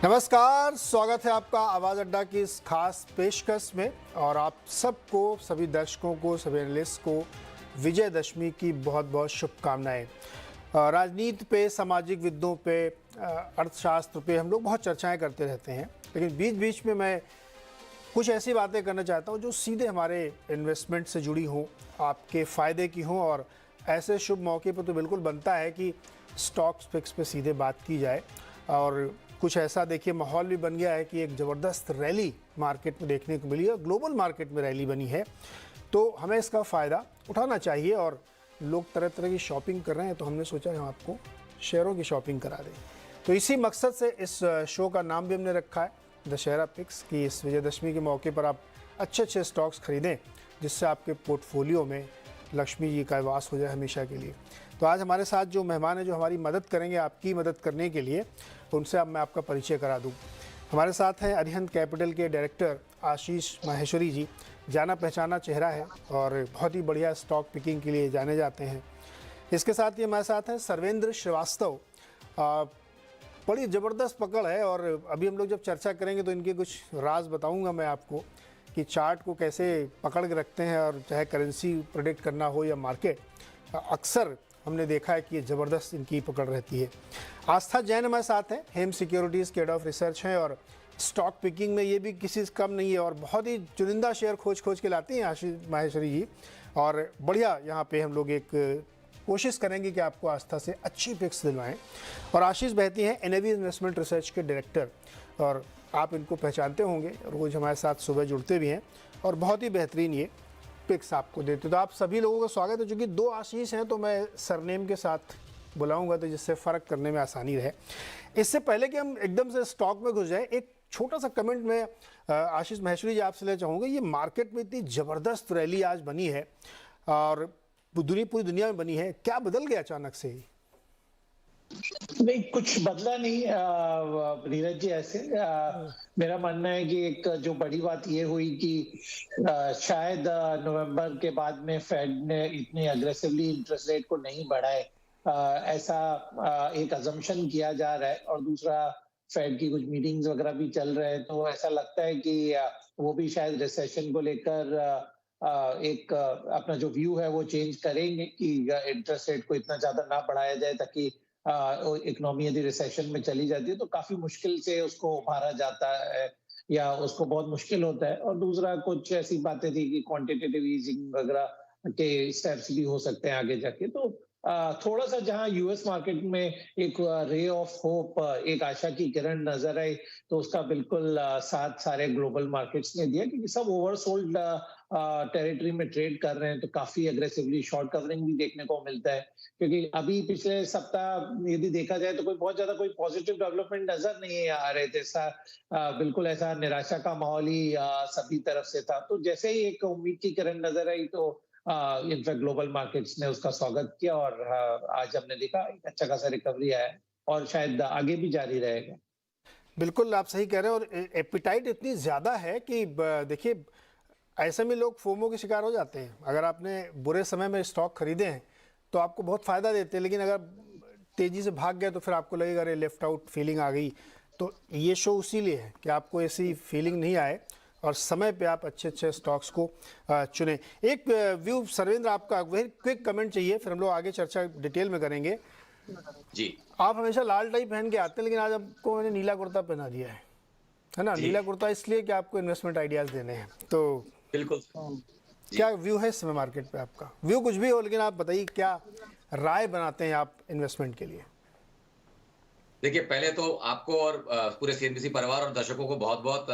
नमस्कार, स्वागत है आपका आवाज़ अड्डा की इस खास पेशकश में। और आप सबको, सभी दर्शकों को, सभी एनालिस्ट को विजयदशमी की बहुत बहुत शुभकामनाएं। राजनीति पे, सामाजिक विद्यों पे, अर्थशास्त्र पे हम लोग बहुत चर्चाएं करते रहते हैं, लेकिन बीच बीच में मैं कुछ ऐसी बातें करना चाहता हूं जो सीधे हमारे इन्वेस्टमेंट से जुड़ी हों, आपके फ़ायदे की हों। और ऐसे शुभ मौके पर तो बिल्कुल बनता है कि स्टॉक्स पिक्स पे सीधे बात की जाए। और कुछ ऐसा देखिए माहौल भी बन गया है कि एक ज़बरदस्त रैली मार्केट में देखने को मिली है, ग्लोबल मार्केट में रैली बनी है, तो हमें इसका फ़ायदा उठाना चाहिए। और लोग तरह तरह की शॉपिंग कर रहे हैं, तो हमने सोचा हम आपको शेयरों की शॉपिंग करा दें। तो इसी मकसद से इस शो का नाम भी हमने रखा है दशहरा पिक्स, कि इस विजयदशमी के मौके पर आप अच्छे अच्छे स्टॉक्स खरीदें, जिससे आपके पोर्टफोलियो में लक्ष्मी जी का वास हो जाए हमेशा के लिए। तो आज हमारे साथ जो मेहमान हैं, जो हमारी मदद करेंगे आपकी मदद करने के लिए, उनसे अब मैं आपका परिचय करा दूं। हमारे साथ हैं अरिहंत कैपिटल के डायरेक्टर आशीष माहेश्वरी जी। जाना पहचाना चेहरा है और बहुत ही बढ़िया स्टॉक पिकिंग के लिए जाने जाते हैं। इसके साथ ही हमारे साथ हैं सर्वेंद्र श्रीवास्तव। बड़ी ज़बरदस्त पकड़ है, और अभी हम लोग जब चर्चा करेंगे तो इनके कुछ राज बताऊंगा मैं आपको कि चार्ट को कैसे पकड़ के रखते हैं। और चाहे करेंसी प्रेडिक्ट करना हो या मार्केट, अक्सर हमने देखा है कि ये ज़बरदस्त इनकी पकड़ रहती है। आस्था जैन हमारे साथ हैं, हेम सिक्योरिटीज़ के हेड ऑफ रिसर्च हैं, और स्टॉक पिकिंग में ये भी किसी से कम नहीं है, और बहुत ही चुनिंदा शेयर खोज खोज के लाती हैं आशीष माहेश्वरी जी। और बढ़िया यहाँ पे हम लोग एक कोशिश करेंगे कि आपको आस्था से अच्छी पिक्स दिलवाएं। और आशीष बहती हैं एनएवी इन्वेस्टमेंट रिसर्च के डायरेक्टर, और आप इनको पहचानते होंगे, रोज़ हमारे साथ सुबह जुड़ते भी हैं और बहुत ही बेहतरीन ये पिक्स आपको देते। तो आप सभी लोगों का स्वागत है। चूँकि दो आशीष हैं तो मैं सरनेम के साथ बुलाऊंगा, तो जिससे फ़र्क करने में आसानी रहे। इससे पहले कि हम एकदम से स्टॉक में घुस जाए, एक छोटा सा कमेंट में आशीष माहेश्वरी जी आपसे लेना चाहूँगा। ये मार्केट में इतनी ज़बरदस्त रैली आज बनी है और पूरी दुनिया में बनी है, क्या बदल गया अचानक से ही? नहीं, कुछ बदला नहीं नीरज जी। ऐसे मेरा मानना है कि एक जो बड़ी बात ये हुई कि शायद नवंबर के बाद में फेड ने इतनी अग्रेसिवली इंटरेस्ट रेट को नहीं बढ़ाए, ऐसा एक अजम्पशन किया जा रहा है। और दूसरा, फेड की कुछ मीटिंग्स वगैरह भी चल रहे हैं, तो ऐसा लगता है कि वो भी शायद रिसेशन को लेकर एक अपना जो व्यू है वो चेंज करेंगे कि इंटरेस्ट रेट को इतना ज्यादा ना बढ़ाया जाए, ताकि इकोनॉमी यदि रिसेशन में चली जाती है तो काफी मुश्किल से उसको उभारा जाता है, या उसको बहुत मुश्किल होता है। और दूसरा, कुछ ऐसी बातें थी कि क्वांटिटेटिव ईजिंग वगैरह के स्टेप्स भी हो सकते हैं आगे जाके। तो थोड़ा सा जहां यूएस मार्केट में एक रे ऑफ होप, एक आशा की किरण नजर आई, तो उसका बिल्कुल साथ सारे ग्लोबल मार्केट्स ने दिया, क्योंकि सब ओवरसोल्ड टेरिटरी में ट्रेड कर रहे हैं। तो काफी अग्रेसिवली शॉर्ट कवरिंग भी देखने को मिलता है, क्योंकि अभी पिछले सप्ताह यदि देखा जाए तो कोई बहुत ज्यादा कोई पॉजिटिव डेवलपमेंट नजर नहीं आ रहे थे। बिल्कुल ऐसा निराशा का माहौल ही सभी तरफ से था। तो जैसे ही एक उम्मीद की किरण नजर आई, तो इनफैक्ट ग्लोबल मार्केट्स ने उसका स्वागत किया, और आज हमने देखा एक अच्छा खासा रिकवरी आया है, और शायद आगे भी जारी रहेगा। बिल्कुल आप सही कह रहे हैं। और एपिटाइट इतनी ज़्यादा है कि देखिए, ऐसे में लोग फोमो के शिकार हो जाते हैं। अगर आपने बुरे समय में स्टॉक खरीदे हैं तो आपको बहुत फ़ायदा देते हैं, लेकिन अगर तेज़ी से भाग गए तो फिर आपको लगेगा अरे लेफ्ट आउट फीलिंग आ गई। तो ये शो उसीलिए है कि आपको ऐसी फीलिंग नहीं आए और समय पे आप अच्छे अच्छे स्टॉक्स को चुनें। एक व्यू सर्वेंद्र, आपका वेरी क्विक कमेंट चाहिए, फिर हम लोग आगे चर्चा डिटेल में करेंगे जी। आप हमेशा लाल टाई पहन के आते हैं, लेकिन आज आपको मैंने नीला कुर्ता पहना दिया है ना? नीला कुर्ता इसलिए कि आपको इन्वेस्टमेंट आइडियाज़ देने हैं। तो बिल्कुल। क्या व्यू है इस समय मार्केट पे? आपका व्यू कुछ भी हो, लेकिन आप बताइए क्या राय बनाते हैं आप इन्वेस्टमेंट के लिए? देखिए, पहले तो आपको और पूरे सीएनबीसी परिवार और दर्शकों को बहुत बहुत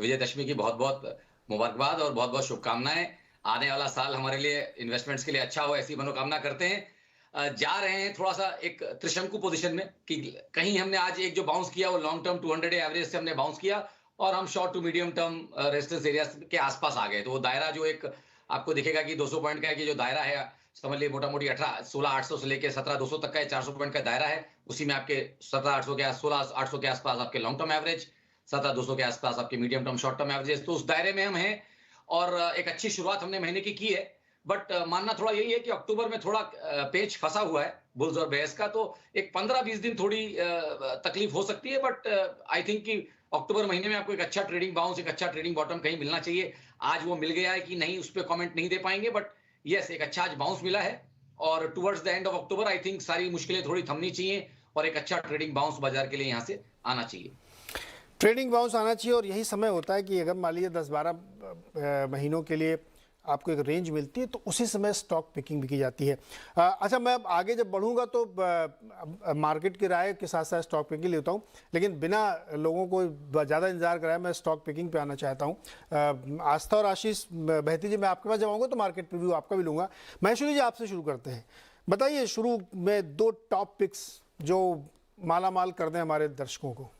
विजयदशमी की बहुत बहुत मुबारकबाद और बहुत बहुत शुभकामनाएं। आने वाला साल हमारे लिए इन्वेस्टमेंट्स के लिए अच्छा हो, ऐसी मनोकामना करते हैं। जा रहे हैं थोड़ा सा एक त्रिशंकु पोजीशन में, कि कहीं हमने आज एक जो बाउंस किया वो लॉन्ग टर्म 200 डे एवरेज से हमने बाउंस किया, और हम short to medium term resistance area के आसपास आ गए। तो वो दायरा जो एक आपको दिखेगा कि 200 पॉइंट का है, कि जो दायरा है समझ लीजिए मोटा मोटी 16,800 से लेकर 17,200 तक का 400 पॉइंट का दायरा है। उसी में आपके 17,800 के 16,800 के आसपास आपके लॉन्ग टर्म एवरेज, 17,200 के आसपास आपके medium term short term average. तो उस दायरे में हम हैं, और एक अच्छी शुरुआत हमने महीने की है। बट मानना थोड़ा यही है कि अक्टूबर में थोड़ा पेच फंसा हुआ है, बुल्स और बेयर्स का, तो एक 15-20 दिन थोड़ी तकलीफ हो सकती है, बट आई थिंक कि अक्टूबर महीने में आपको एक अच्छा ट्रेडिंग बाउंस, एक अच्छा ट्रेडिंग बॉटम कहीं मिलना चाहिए। आज वो मिल गया है कि नहीं, उस पर कमेंट नहीं दे पाएंगे, बट यस, एक अच्छा आज बाउंस मिला है और towards the end of October I think सारी मुश्किलें थोड़ी थमनी चाहिए और एक अच्छा ट्रेडिंग बाउंस बाजार के लिए यहाँ से आना चाहिए। ट्रेडिंग बाउंस आना चाहिए और यही समय होता है कि अगर मान लीजिए 10-12 महीनों के लिए आपको एक रेंज मिलती है तो उसी समय स्टॉक पिकिंग भी की जाती है। अच्छा, मैं अब आगे जब बढ़ूंगा तो मार्केट की राय के साथ साथ स्टॉक पिकिंग लेता हूँ, लेकिन बिना लोगों को ज़्यादा इंतजार कराए मैं स्टॉक पिकिंग पे आना चाहता हूँ। आस्था और आशीष बहती जी, मैं आपके पास जब आऊँगा तो मार्केट रिव्यू आपका भी लूँगा। महेश्वरी जी, आपसे शुरू करते हैं। बताइए शुरू में 2 टॉप पिक्स जो माला माल कर दें हमारे दर्शकों को।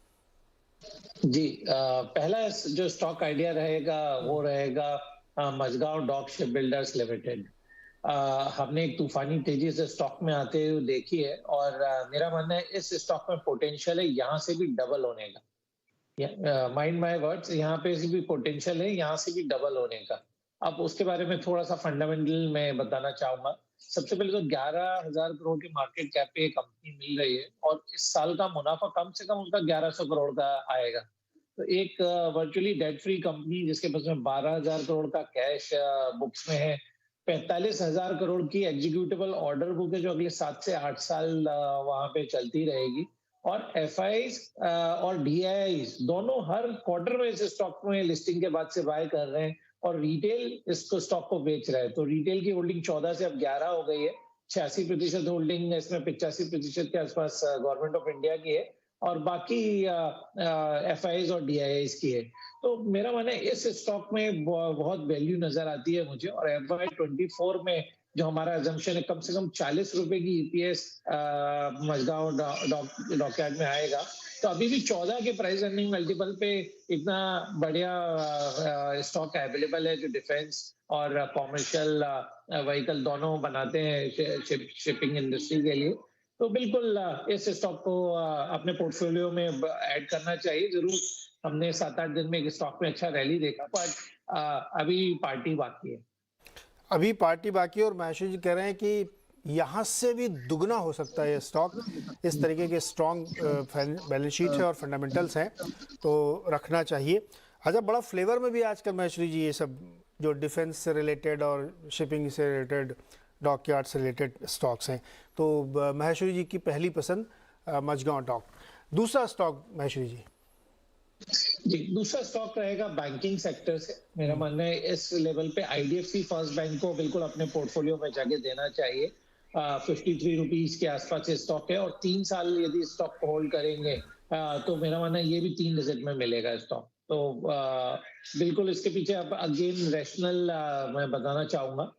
जी, पहला जो स्टॉक आइडिया रहेगा वो रहेगा Mazagon dock ship builders limited. हमने एक तूफानी तेजी से स्टॉक में आते हुए देखी है और मेरा मानना है इस स्टॉक में पोटेंशियल है यहाँ से भी डबल होने का। माइंड माय वर्ड्स, यहाँ पे से भी पोटेंशियल है, यहाँ से भी डबल होने का। अब उसके बारे में थोड़ा सा फंडामेंटल मैं बताना चाहूंगा। सबसे पहले तो 11,000 करोड़ की मार्केट कैप पे कंपनी मिल रही है और इस साल का मुनाफा कम से कम उनका 1100 करोड़ का आएगा। तो एक वर्चुअली डेट फ्री कंपनी जिसके पास में 12,000 करोड़ का कैश बुक्स में है, 45,000 करोड़ की एग्जीक्यूटिबल ऑर्डर बुक है जो अगले 7 से 8 साल वहां पे चलती रहेगी, और एफआईज और डीआईआईज दोनों हर क्वार्टर में इस स्टॉक में लिस्टिंग के बाद से बाय कर रहे हैं और रिटेल इसको स्टॉक को बेच रहा है। तो रिटेल की होल्डिंग 14 से अब 11 हो गई है। 86% होल्डिंग इसमें 85% के आसपास गवर्नमेंट ऑफ इंडिया की है और बाकी एफआईज और डीआईआईज की है। तो मेरा मानना है इस स्टॉक में बहुत वैल्यू नजर आती है मुझे, और FY24 में जो हमारा अजम्पशन है कम से कम 40 रुपए की ईपीएस मझगांव डॉकयार्ड में आएगा। तो अभी भी 14 के प्राइस अर्निंग मल्टीपल पे इतना बढ़िया स्टॉक अवेलेबल है जो डिफेंस और कॉमर्शियल व्हीकल दोनों बनाते हैं शिपिंग इंडस्ट्री के लिए। तो बिल्कुल इस स्टॉक को अपने पोर्टफोलियो में ऐड करना चाहिए। जरूर हमने 7-8 दिन में एक स्टॉक में अच्छा रैली देखा, पर अभी पार्टी बाकी है। अभी पार्टी बाकी है और महेश्वरी जी कह रहे हैं कि यहाँ से भी दुगना हो सकता है ये स्टॉक। इस तरीके के स्ट्रॉन्ग बैलेंस शीट है और फंडामेंटल्स हैं तो रखना चाहिए। अच्छा, बड़ा फ्लेवर में भी आजकल महेश्वरी जी ये सब जो डिफेंस से रिलेटेड और शिपिंग से रिलेटेड, डॉकयार्ड से रिलेटेड स्टॉक्स हैं। तो महेश्वरी जी की पहली पसंद मझगांव डॉक। दूसरा स्टॉक महेश्वरी जी? जी, दूसरा स्टॉक रहेगा बैंकिंग सेक्टर से। मेरा मानना है इस लेवल पे आईडीएफसी फर्स्ट बैंक को बिल्कुल अपने पोर्टफोलियो में जगह देना चाहिए। 53 रुपीज के आसपास ये स्टॉक है और 3 साल यदि स्टॉक को होल्ड करेंगे तो मेरा मानना है ये भी 3 डिजिट में मिलेगा स्टॉक। तो बिल्कुल इसके पीछे अब अगेन रैशनल मैं बताना चाहूंगा।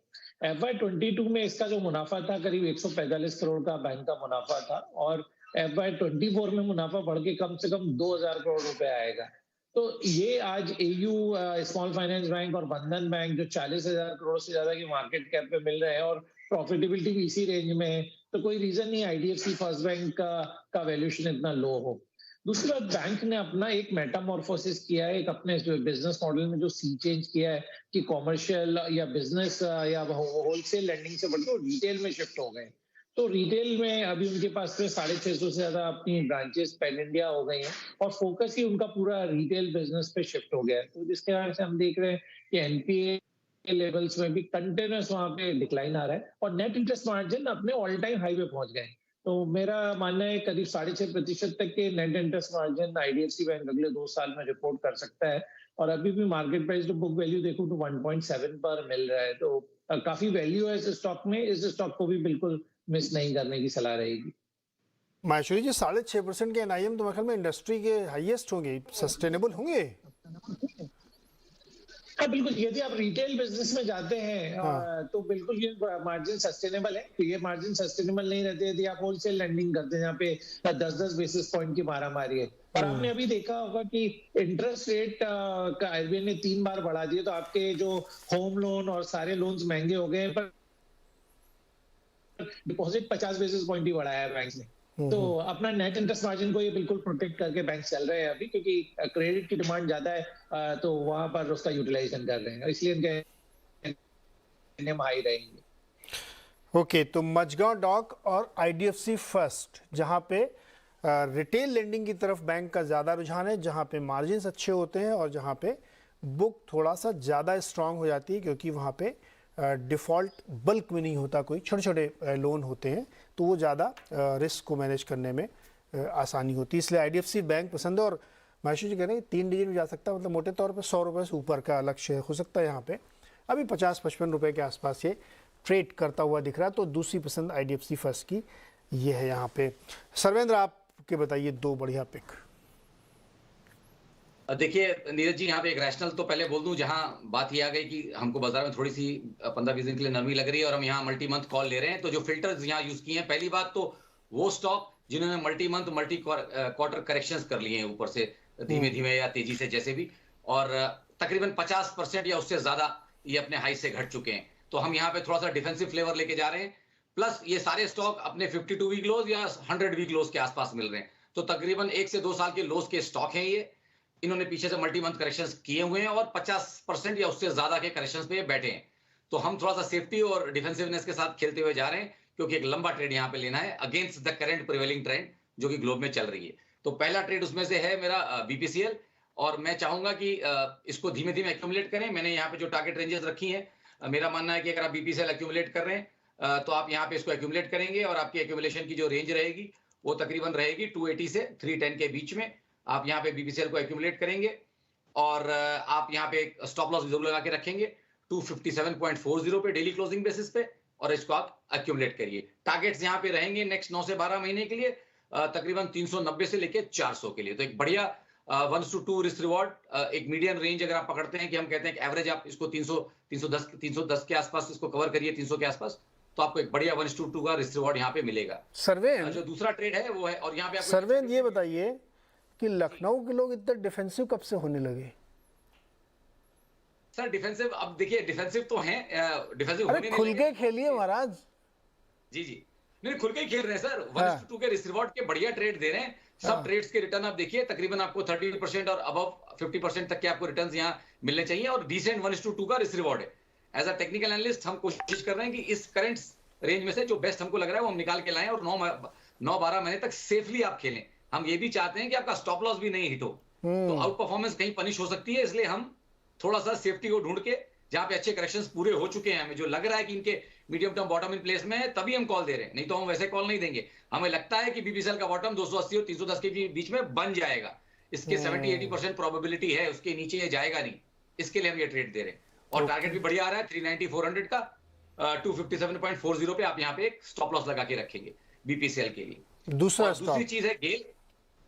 FY22 में इसका जो मुनाफा था करीब 145 करोड़ का बैंक का मुनाफा था और FY24 में मुनाफा बढ़ के कम से कम 2,000 करोड़ रुपए आएगा। तो ये आज एयू स्मॉल फाइनेंस बैंक और बंधन बैंक जो 40,000 करोड़ से ज्यादा की मार्केट कैप पे मिल रहे हैं और प्रॉफिटेबिलिटी भी इसी रेंज में है, तो कोई रीजन नहीं आईडीएफसी फर्स्ट बैंक का वैल्यूएशन इतना लो हो। दूसरी बात, बैंक ने अपना एक मेटामॉर्फोसिस किया है, एक अपने बिजनेस मॉडल में जो सी चेंज किया है कि कॉमर्शियल या बिजनेस या होलसेल लैंडिंग से बढ़कर रिटेल में शिफ्ट हो गए। तो रिटेल में अभी उनके पास में 650 से ज्यादा अपनी ब्रांचेस पैन इंडिया हो गई हैं और फोकस ही उनका पूरा रिटेल बिजनेस पे शिफ्ट हो गया है। तो जिसके कारण से हम देख रहे हैं कि एनपीए लेवल्स में भी कंटिन्यूस वहां पे डिक्लाइन आ रहा है और नेट इंटरेस्ट मार्जिन अपने ऑल टाइम हाई पे पहुंच गए। तो मेरा मानना है करीब 6.5% तक के net interest margin IDFC bank अगले 2 साल में रिपोर्ट कर सकता है और अभी भी मार्केट प्राइस जो बुक वैल्यू देखूं तो 1.7 पर मिल रहा है। तो काफी वैल्यू है इस स्टॉक में। इस स्टॉक को भी बिल्कुल मिस नहीं करने की सलाह रहेगी। महेश्वरी जी, 6.5% के एनआईएम तो मेरे ख्याल में इंडस्ट्री के हाईएस्ट होंगे, सस्टेनेबल होंगे? हाँ बिल्कुल, यदि आप रिटेल बिजनेस में जाते हैं तो बिल्कुल ये मार्जिन सस्टेनेबल है। तो ये मार्जिन सस्टेनेबल नहीं रहते यदि आप होलसेल लैंडिंग करते हैं जहाँ पे 10-10 बेसिस पॉइंट की मारामारी है। और आपने अभी देखा होगा कि इंटरेस्ट रेट का आरबीआई ने 3 बार बढ़ा दिया तो आपके जो होम लोन और सारे लोन्स महंगे हो गए, पर डिपॉजिट 50 बेसिस पॉइंट ही बढ़ाया है बैंक ने। तो अपना नेट इंटरेस्ट मार्जिन को ये बिल्कुल प्रोटेक्ट करके बैंक चल रहे हैं अभी, क्योंकि क्रेडिट की डिमांड ज्यादा है तो वहां पर उसका यूटिलाइजेशन कर रहे हैं, इसलिए इनके हाई रहेंगे। ओके, तो मझगांव डॉक और आईडीएफसी फर्स्ट, जहां पे रिटेल लेंडिंग की तरफ बैंक का ज़्यादा रुझान है, जहां पे मार्जिन्स अच्छे होते हैं और जहां पे बुक थोड़ा सा ज़्यादा स्ट्रांग हो जाती है, क्योंकि वहां पे डिफ़ॉल्ट बल्क में नहीं होता, कोई छोटे छोटे लोन होते हैं, तो वो ज़्यादा रिस्क को मैनेज करने में आसानी होती है। इसलिए आईडीएफसी बैंक पसंद है। और महेश्वर जी कह रहे हैं 3 डिजिट में जा सकता है, मतलब मोटे तौर पे 100 रुपये से ऊपर का लक्ष्य हो सकता है यहाँ पे। अभी 50-55 रुपये के आसपास ये ट्रेड करता हुआ दिख रहा है। तो दूसरी पसंद आईडीएफसी फर्स्ट की ये है यहाँ पे। सर्वेंद्र, आपके बताइए 2 बढ़िया पिक। देखिए नीरज जी, यहाँ पे एक रैशनल तो पहले बोल दूं, जहां बात ये आ गई कि हमको बाजार में थोड़ी सी 15-20 दिन के लिए नरमी लग रही है और हम यहाँ मल्टी मंथ कॉल ले रहे हैं, तो जो फिल्टर्स यहाँ यूज किए हैं, पहली बात तो वो स्टॉक जिन्होंने multi month multi quarter corrections कर लिए हैं ऊपर से धीमे धीमे या तेजी से जैसे भी, और तकरीबन 50% या उससे ज्यादा ये अपने हाई से घट चुके हैं, तो हम यहाँ पे थोड़ा सा डिफेंसिव फ्लेवर लेके जा रहे हैं। प्लस ये सारे स्टॉक अपने 52 वीक लोज या 100 वीक लोज के आसपास मिल रहे हैं, तो तकरीबन 1 से 2 साल के लोज के स्टॉक हैं ये। इन्होंने पीछे से मल्टी मंथ करेक्शंस किए हुए हैं और 50% या उससे ज्यादा के करेक्शंस पे बैठे हैं, तो हम थोड़ा सा सेफ्टी और डिफेंसिवनेस के साथ खेलते हुए जा रहे हैं, क्योंकि एक लंबा ट्रेड यहाँ पे लेना है against the current prevailing trend जो कि ग्लोब में चल रही है। तो पहला ट्रेड उसमें से है मेरा बीपीसीएल, और मैं चाहूंगा कि इसको धीमे धीमे एक्यूमुलेट करें। मैंने यहाँ पे जो टारगेट रेंजेस रखी हैं, मेरा मानना है कि अगर आप बीपीसीएल एक्यूमुलेट कर रहे हैं तो आप यहाँ पे इसको एक्यूमुलेट करेंगे, और आपकी एक्यूमुलेशन की जो रेंज रहेगी वो तकरीबन रहेगी 280 से 310 के बीच में। आप यहाँ पे बीपीसीएल को एक्यूमुलेट करेंगे और आप यहाँ पे स्टॉप लॉस जरूर लगा के रखेंगे 257.40 पे डेली क्लोजिंग बेसिस पे, और इसको आप एक्यूमुलेट करिए। टारगेट्स यहाँ पे रहेंगे नेक्स्ट 9 से 12 महीने के लिए तकरीबन 390 से लेके 400 के लिए। तो एक बढ़िया 1:2 रिस्क रिवॉर्ड, एक मीडियम रेंज अगर आप पकड़ते हैं कि हम कहते हैं कि एवरेज आप इसको 310 के आसपास इसको कवर करिए, 300 के आसपास, तो आपको एक बढ़िया 1:2 का रिस्क रिवॉर्ड यहाँ पे मिलेगा। सर्वेंद्र, जो दूसरा ट्रेड है वो है, और यहाँ पे सर्वेंद्र ये बताइए कि लखनऊ के लोग इतने डिफेंसिव कब से होने लगे? सर डिफेंसिव, अब देखिए डिफेंसिव तो हैं, डिफेंसिव होने खुल के खेलिए महाराज। जी जी, नहीं खुल के ही खेल रहे हैं सर। 1:2 के रिस्क रिवॉर्ड के बढ़िया ट्रेड दे रहे हैं। सब ट्रेड्स के रिटर्न आप देखिए, तकरीबन आपको 30% और अबव 50% तक के आपको रिटर्न्स यहाँ मिलने चाहिए, और डिसेंट 1:2 का रिस्क रिवॉर्ड है। एज अ टेक्निकल एनालिस्ट हम कोशिश कर रहे हैं कि इस करंट रेंज में से जो बेस्ट हमको लग रहा है वो हम निकाल के लाएं, और 9-12 महीने तक सेफली आप खेलें। हम ये भी चाहते हैं कि आपका स्टॉप लॉस भी नहीं हिट हो, तो आउट परफॉर्मेंस कहीं पनिश हो सकती है, इसलिए हम थोड़ा सा सेफ्टी को ढूंढ के, जहां पे अच्छे करेक्शंस पूरे हो चुके हैं, हमें जो लग रहा है कि इनके medium term bottom in place में है, तभी हम कॉल दे रहे हैं, नहीं तो हम वैसे कॉल नहीं देंगे। हमें लगता है कि बीपीसीएल का बॉटम 280 और 310 के बीच में बन जाएगा, इसके 70-80% प्रोबेबिलिटी है, उसके नीचे ये जाएगा नहीं, इसके लिए हम ये ट्रेड दे रहे हैं। और टारगेट भी बढ़िया आ रहा है 390-400 का, 257.40 पे आप यहाँ पे एक स्टॉप लॉस लगा के रखेंगे बीपीसीएल के लिए। दूसरी चीज है गेल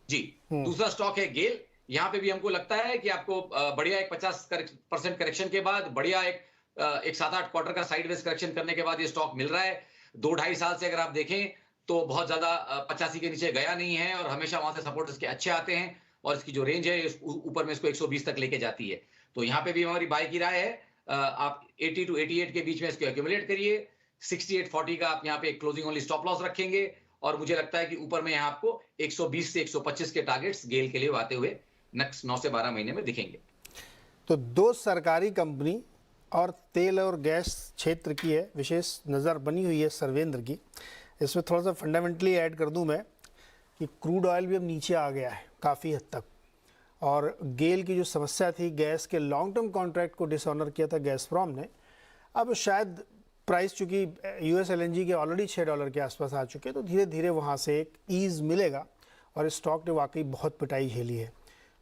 जी, दूसरा स्टॉक है गेल। यहाँ पे भी हमको लगता है कि आपको बढ़िया एक 50% करेक्शन के बाद, बढ़िया एक 7-8 क्वार्टर का साइडवेज करेक्शन करने के बाद ये स्टॉक मिल रहा है। 2-2.5 साल से अगर आप देखें तो बहुत ज्यादा 85 के नीचे गया नहीं है, और हमेशा वहां से सपोर्ट इसके अच्छे आते हैं, और इसकी जो रेंज है ऊपर में इसको 120 तक लेके जाती है। तो यहाँ पे भी हमारी बाय की राय है, आप 80 to 88 के बीच में इसको एक्यूमुलेट करिए। 68.40 का आप यहाँ पे क्लोजिंग ओनली स्टॉप लॉस रखेंगे, और मुझे लगता है कि ऊपर में यहाँ आपको 120 से 125 के टारगेट्स गेल के लिए आते हुए नेक्स्ट 9 से 12 महीने में दिखेंगे। तो 2 सरकारी कंपनी और तेल और गैस क्षेत्र की है विशेष नज़र बनी हुई है सर्वेंद्र की। इसमें थोड़ा सा फंडामेंटली ऐड कर दूं मैं कि क्रूड ऑयल भी अब नीचे आ गया है काफ़ी हद तक, और गेल की जो समस्या थी, गैस के लॉन्ग टर्म कॉन्ट्रैक्ट को डिसऑनर किया था गैसप्रॉम ने, अब शायद प्राइस चूँकि यूएस एलएनजी के ऑलरेडी $6 के आसपास आ चुके, तो धीरे धीरे वहाँ से एक ईज़ मिलेगा, और इस स्टॉक ने वाकई बहुत पिटाई झेली है।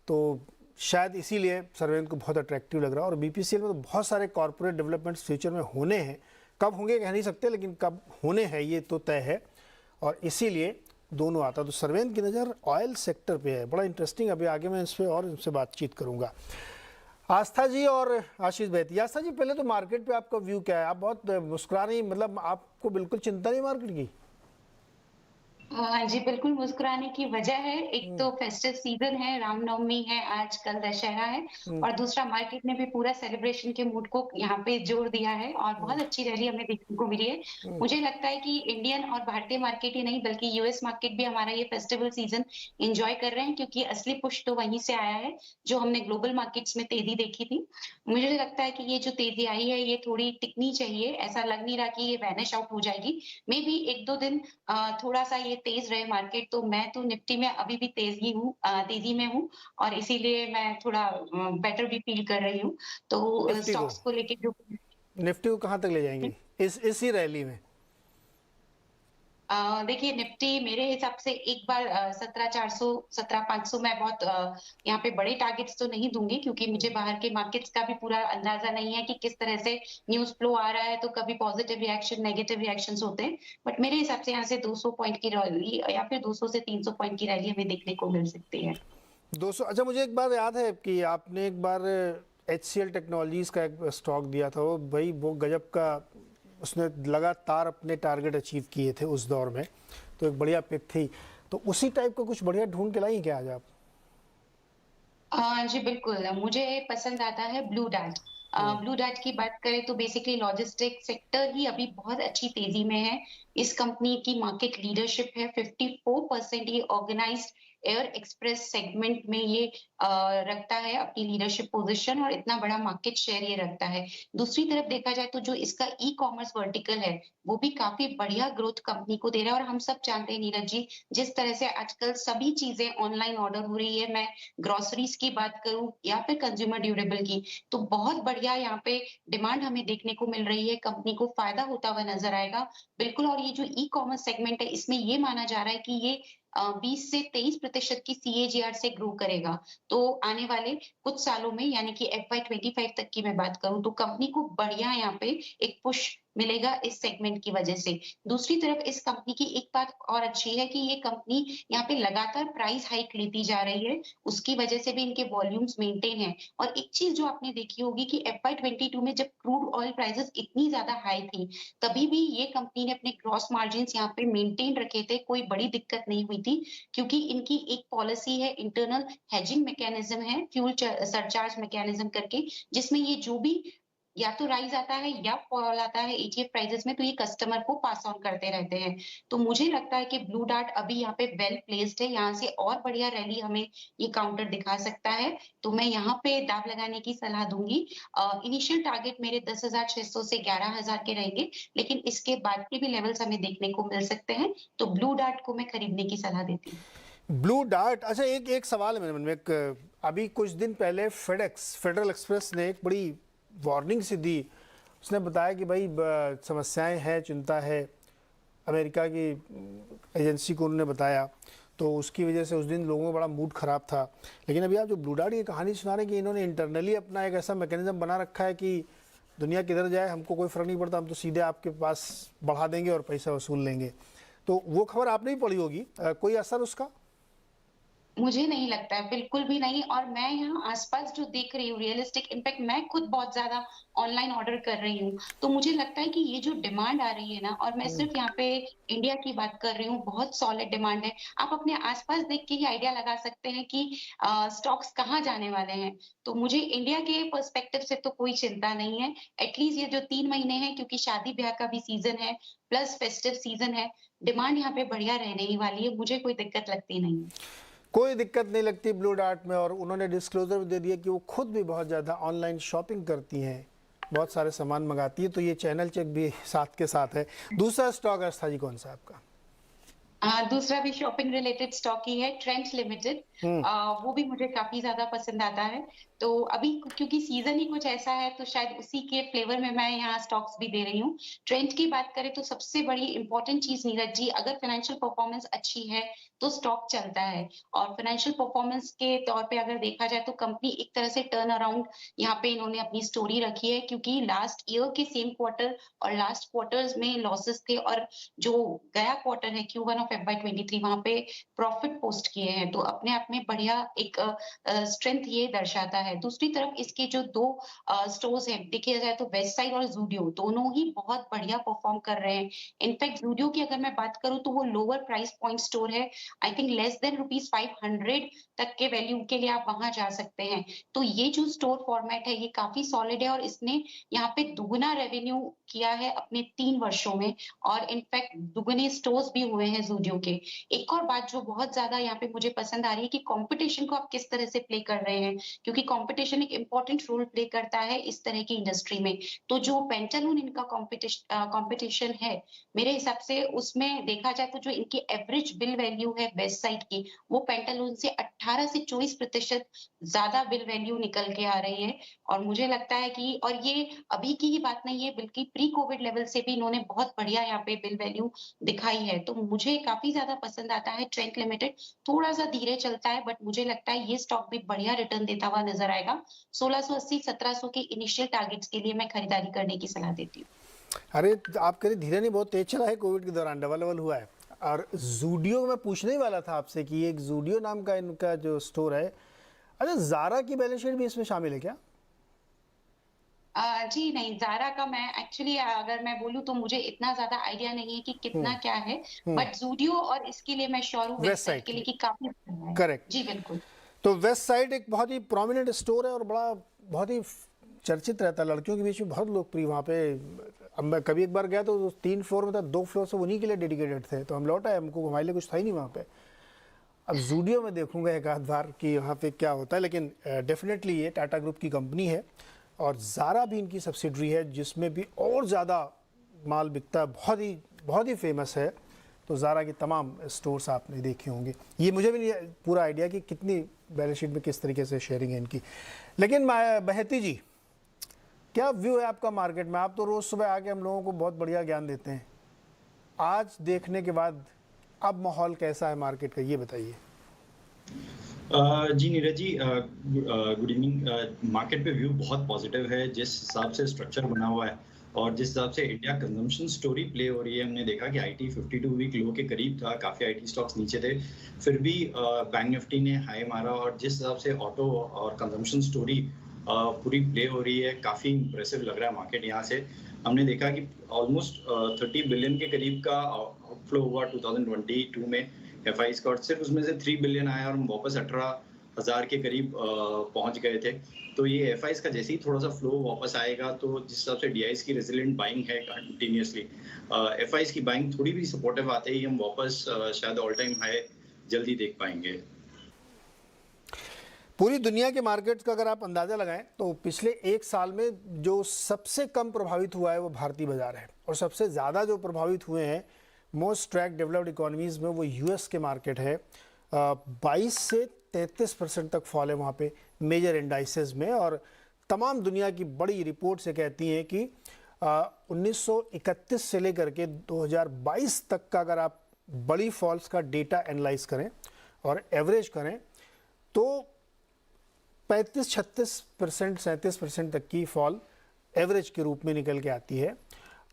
तो शायद इसीलिए सर्वेंद्र को बहुत अट्रैक्टिव लग रहा है। और बीपीसीएल में तो बहुत सारे कॉर्पोरेट डेवलपमेंट्स फ्यूचर में होने हैं, कब होंगे कह नहीं सकते, लेकिन कब होने हैं ये तो तय है, और इसीलिए दोनों आता। तो सर्वेंद्र की नज़र ऑयल सेक्टर पे है, बड़ा इंटरेस्टिंग। अभी आगे मैं इस पर और इनसे बातचीत करूँगा। आस्था जी और आशीष बैती। आस्था जी, पहले तो मार्केट पे आपका व्यू क्या है? आप बहुत मुस्कुरा रही, मतलब आपको बिल्कुल चिंता नहीं मार्केट की? हाँ जी, बिल्कुल मुस्कुराने की वजह है, एक हुँ, तो फेस्टिव सीज़न है, रामनवमी है, आज कल दशहरा है हुँ, और दूसरा मार्केट ने भी पूरा सेलिब्रेशन के मूड को यहाँ पे जोर दिया है और हुँ, बहुत अच्छी रैली हमें देखने को मिली है। हुँ। मुझे लगता है कि इंडियन और भारतीय मार्केट ही नहीं बल्कि यूएस मार्केट भी हमारा ये फेस्टिवल सीज़न एन्जॉय कर रहे हैं क्योंकि असली पुश तो वहीं से आया है, जो हमने ग्लोबल मार्केट्स में तेज़ी देखी थी। मुझे लगता है कि ये जो तेज़ी आई है, ये थोड़ी टिकनी चाहिए, ऐसा लग नहीं रहा कि ये वैनिश आउट हो जाएगी। मेबी 1-2 दिन थोड़ा-सा ये तेज़ रहे मार्केट तो मैं तो निफ्टी में अभी भी तेज़ी में हूँ और इसीलिए मैं थोड़ा बेटर भी फ़ील कर रही हूँ। तो निफ्टी को स्टॉक्स को लेके जो निफ्टी को कहाँ तक ले जाएँगी? इसी रैली में? देखिए निफ्टी मेरे हिसाब से एक बार 17,400 17,500 मैं बहुत यहाँ पे बड़े टारगेट्स तो नहीं दूँगी क्योंकि मुझे हुँ। बाहर के मार्केट्स का भी पूरा अंदाज़ा नहीं है कि किस तरह से न्यूज़ फ्लो आ रहा है, तो कभी पॉज़िटिव रिएक्शन, नेगेटिव रिएक्शंस होते हैं। बट मेरे हिसाब से यहाँ से 200 पॉइंट की रैली या फिर 200 से 300 पॉइंट की रैली हमें देखने को मिल सकती है। 200 अच्छा मुझे एक बात याद है कि आपने एक बार एचसीएल टेक्नोलॉजीज़ का एक स्टॉक दिया था, वो भाई वो गज़ब का उसने लगातार अपने टारगेट अचीव किए थे उस दौर में, तो एक बढ़िया पिक थी। तो उसी टाइप का कुछ बढ़िया ढूँढ के लाई क्या आज आप? जी बिल्कुल, मुझे पसंद आता है ब्लू डार्ट। हुँ, ब्लू डार्ट की बात करें तो बेसिकली लॉजिस्टिक सेक्टर ही अभी बहुत अच्छी तेज़ी में है। इस कंपनी की मार्केट लीडरशिप है, 54% ये ऑर्गेनाइज्ड एयर एक्सप्रेस सेगमेंट में ये रखता है अपनी लीडरशिप पोज़ीशन और इतना बड़ा मार्केट शेयर ये रखता है। दूसरी तरफ देखा जाए तो जो इसका ई-कॉमर्स वर्टिकल है, वो भी काफ़ी बढ़िया ग्रोथ कंपनी को दे रहा है और हम सब जानते हैं नीरज जी, जिस तरह से आजकल सभी चीज़ें ऑनलाइन ऑर्डर हो रही है, मैं ग्रोसरीज की बात करूँ या फिर कंज्यूमर ड्यूरेबल की, तो बहुत बढ़िया यहाँ पे डिमांड हमें देखने को मिल रही है, कंपनी को फ़ायदा होता हुआ नज़र आएगा। बिल्कुल और ये जो ई-कॉमर्स सेगमेंट है, इसमें ये माना जा रहा है कि ये 20 से 23% की सीएजीआर से ग्रो करेगा। तो आने वाले कुछ सालों में यानी कि एफवाई 25 तक की मैं बात करूँ, तो कंपनी को बढ़िया यहाँ पे एक पुश मिलेगा इस सेगमेंट की वजह से। दूसरी तरफ इस कंपनी की एक बात और अच्छी है कि ये कंपनी यहाँ पे लगातार प्राइस हाइक लेती जा रही है उसकी वजह से भी इनके वॉल्यूम्स मेंटेन हैं। और एक चीज़ जो आपने देखी होगी कि एफवाई 22 में जब क्रूड ऑयल प्राइसेज़ इतनी ज़्यादा हाई थी, तभी भी ये कंपनी ने अपने ग्रॉस मार्जिन्स यहाँ पे मेंटेन रखे थे, कोई बड़ी दिक्कत नहीं हुई थी। क्योंकि इनकी एक पॉलिसी है इंटरनल हेजिंग मैकेनिज़्म है, फ्यूल सरचार्ज मैकेनिज़्म करके, जिसमें ये जो भी या तो राइज़ आता है या फॉल आता है एटीएफ प्राइसेज़ में तो ये कस्टमर को पास ऑन करते रहते हैं। तो मुझे लगता है कि ब्लू डार्ट अभी यहाँ पे वेल प्लेस्ड है, यहाँ से और बढ़िया रैली हमें ये काउंटर दिखा सकता है। तो मैं यहाँ पे दाँव लगाने की सलाह दूँगी। इनिशियल टारगेट मेरे 10,600 से 11,000 के रहेंगे, लेकिन इसके बाद के भी लेवल्स हमें देखने को मिल सकते हैं। तो ब्लू डार्ट को मैं खरीदने की सलाह देती हूँ। ब्लू डार्ट अच्छा एक एक सवाल है मेरे मन में एक अभी कुछ दिन पहले फेडरल एक्सप्रेस ने एक बड़ी वार्निंग सी दी। उसने बताया कि भाई समस्याएं हैं, चिंता है, अमेरिका की एजेंसी को उन्होंने बताया, तो उसकी वजह से उस दिन लोगों का बड़ा मूड ख़राब था। लेकिन अभी आप जो ब्लू डार्ट की कहानी सुना रहे हैं कि इन्होंने इंटरनली अपना एक ऐसा मैकेनिज्म बना रखा है कि दुनिया किधर जाए हमको कोई फ़र्क नहीं पड़ता, हम तो सीधे आपके पास बढ़ा देंगे और पैसा वसूल लेंगे। तो वो खबर आपने भी पढ़ी होगी, कोई असर उसका? मुझे नहीं लगता है, बिल्कुल भी नहीं और मैं यहाँ आस-पास जो देख रही हूँ रियलिस्टिक इम्पैक्ट मैं खुद बहुत ज़्यादा ऑनलाइन ऑर्डर कर रही हूँ। तो मुझे लगता है कि ये जो डिमांड आ रही है ना और मैं हम्म, सिर्फ़ यहाँ पे इंडिया की बात कर रही हूँ, बहुत सॉलिड डिमांड है। आप अपने आस-पास देख के ही आइडिया लगा सकते हैं कि स्टॉक्स कहाँ जाने वाले हैं। तो मुझे इंडिया के पर्सपेक्टिव से तो कोई चिंता नहीं है। एट लीस्ट ये जो 3 महीने हैं क्योंकि शादी-ब्याह का भी सीज़न है, प्लस फेस्टिव सीज़न है, डिमांड यहाँ पे बढ़िया रहने ही वाली है, मुझे कोई दिक्कत लगती नहीं है। कोई दिक्कत नहीं लगती ब्लू डार्ट में, और उन्होंने डिस्क्लोजर भी दे दिया कि वो खुद भी बहुत ज़्यादा ऑनलाइन शॉपिंग करती हैं, बहुत सारे सामान मंगाती है, तो ये चैनल चेक भी साथ के साथ है। दूसरा स्टॉक आस्था जी कौन सा है आपका? दूसरा भी शॉपिंग रिलेटेड स्टॉक ही है ट्रेंड्स लिमिटेड। हम्म, वो भी मुझे काफ़ी ज़्यादा पसंद आता है। तो अभी क्योंकि सीज़न ही कुछ ऐसा है तो शायद उसी के फ्लेवर में मैं यहाँ स्टॉक्स भी दे रही हूँ। ट्रेंड की बात करें तो सबसे बड़ी इम्पोर्टेंट चीज़ नीरज जी अगर फाइनेंशियल परफॉर्मेंस अच्छी है तो स्टॉक चलता है और फाइनेंशियल परफॉर्मेंस के तौर पे अगर देखा जाए तो कंपनी एक तरह से टर्न अराउंड यहाँ पे इन्होंने अपनी स्टोरी रखी है क्योंकि लास्ट ईयर के सेम क्वार्टर और लास्ट क्वार्टर्स में लॉसेस थे और जो गया क्वार्टर है Q1 ऑफ FY 23 वहाँ पे प्रॉफिट पोस्ट किए हैं। तो अपने आप में बढ़िया एक स्ट्रेंथ ये दर्शाता है। दूसरी तरफ इसके जो 2 स्टोर्स हैं, देखा जाए तो वेस्ट साइड और ज़ूडियो दोनों ही बहुत बढ़िया परफॉर्म कर रहे हैं। इनफैक्ट ज़ूडियो की अगर मैं बात करूँ तो वो लोअर प्राइस पॉइंट स्टोर है। I think less than rupees 500 तक के वैल्यू के लिए आप वहाँ जा सकते हैं। तो ये जो स्टोर फॉर्मेट है ये काफ़ी सॉलिड है और इसने यहाँ पे दुगुना रेवेन्यू किया है अपने 3 वर्षों में और इनफैक्ट दुगने स्टोर्स भी हुए हैं ज़ूडियो के। एक और बात जो बहुत ज़्यादा यहाँ पे मुझे पसंद आ रही है कि कॉम्पिटिशन को आप किस तरह से प्ले कर रहे हैं, क्योंकि कॉम्पिटिशन एक इम्पोर्टेंट रोल प्ले करता है इस तरह की इंडस्ट्री में। तो जो पेंटालून इनका कॉम्पिटिशन है, मेरे हिसाब से उसमें देखा जाए तो जो इनकी एवरेज बिल वैल्यू है वेस्ट साइड की, वो पेंटालून से 18 से 24% ज़्यादा बिल वैल्यू निकल के आ रही है और मुझे लगता है कि और ये अभी की ही बात नहीं है बल्कि प्री कोविड लेवल से भी इन्होंने बहुत बढ़िया यहाँ पे बिल वैल्यू दिखाई है। तो मुझे काफ़ी ज़्यादा पसंद आता है ट्रेंट लिमिटेड। थोड़ा-सा धीरे चलता है बट मुझे लगता है ये स्टॉक भी बढ़िया रिटर्न देता हुआ नज़र आएगा। 1680-1700 के इनिशियल टारगेट्स के लिए मैं खरीदारी करने की सलाह देती हूँ। अरे आप कह रहे धीरे नहीं, बहुत तेज चला है कोविड के दौरान, डबल हुआ है। और ज़ूडियो में पूछने ही वाला था आपसे कि एक ज़ूडियो नाम का इनका जो स्टोर है, अच्छा ज़ारा की बैलेंस शीट भी इसमें शामिल है क्या? जी नहीं, ज़ारा का मैं एक्चुअली अगर मैं बोलूँ तो मुझे इतना ज़्यादा आइडिया नहीं है कि कितना क्या है, बट ज़ूडियो और इसके लिए मैं श्योर हूँ वेस्ट साइड के लिए कि काफ़ी बढ़िया है। करेक्ट। जी, बिल्कुल। तो वेस्ट साइड एक बहुत ही प्रोमिनेंट स्टोर है और बड़ा बहुत ही चर्चित रहता है, लड़कियों के बीच में बहुत लोकप्रिय वहाँ पे। अब मैं कभी एक बार गया तो 3 फ्लोर में था, 2 फ्लोर से उन्हीं के लिए डेडिकेटेड थे, तो हम लौट आए, हमको हमारे लिए कुछ था ही नहीं वहाँ पे। अब ज़ूडियो में देखूंगा एक आध बार कि वहाँ पे क्या होता है, लेकिन डेफिनेटली ये टाटा ग्रुप की कंपनी है और ज़ारा भी इनकी सब्सिडरी है जिसमें भी और ज़्यादा माल बिकता है, बहुत ही फेमस है। तो ज़ारा के तमाम स्टोर्स आपने देखे होंगे। ये मुझे भी नहीं पूरा आइडिया कि कितनी बैलेंस शीट में किस तरीके से शेयरिंग है इनकी। लेकिन बहती जी, क्या व्यू है आपका मार्केट में? आप तो रोज़ सुबह आके हम लोगों को बहुत बढ़िया ज्ञान देते हैं, आज देखने के बाद अब माहौल कैसा है मार्केट का, ये बताइए। जी नीरज जी, गुड इवनिंग। मार्केट पे व्यू बहुत पॉजिटिव है। जिस हिसाब से स्ट्रक्चर बना हुआ है और जिस हिसाब से इंडिया कंजम्पशन स्टोरी प्ले हो रही है, हमने देखा कि आईटी 52 वीक लो के करीब था, काफ़ी आईटी स्टॉक्स नीचे थे, फिर भी बैंक निफ्टी ने हाई मारा और जिस हिसाब से ऑटो और कंजम्पशन स्टोरी पूरी प्ले हो रही है, काफ़ी इंप्रेसिव लग रहा है मार्केट। यहाँ से हमने देखा कि ऑलमोस्ट 30 बिलियन के करीब का आउटफ्लो हुआ 2022 में एफआईज का, और सिर्फ उसमें से 3 बिलियन आया और हम वापस 18,000 के करीब पहुंच गए थे। तो ये एफआईज का जैसे ही थोड़ा सा फ्लो वापस आएगा, तो जिस हिसाब से डीआईज की रेजिलेंट बाइंग है कंटिन्यूसली, एफआईज की बाइंग थोड़ी भी सपोर्टिव आते ही हम वापस शायद ऑल टाइम हाई जल्दी देख पाएंगे। पूरी दुनिया के मार्केट्स का अगर आप अंदाज़ा लगाएं तो पिछले एक साल में जो सबसे कम प्रभावित हुआ है वो भारतीय बाजार है, और सबसे ज़्यादा जो प्रभावित हुए हैं मोस्ट ट्रैक डेवलप्ड इकोनॉमीज़ में वो यूएस के मार्केट है। 22 से 33% तक फॉल है वहाँ पे मेजर इंडाइसेस में, और तमाम दुनिया की बड़ी रिपोर्ट से कहती हैं कि 1931 से लेकर के 2022 तक का अगर आप बड़ी फॉल्स का डेटा एनालाइज करें और एवरेज करें तो 35-36%, 37% तक की फॉल एवरेज के रूप में निकल के आती है।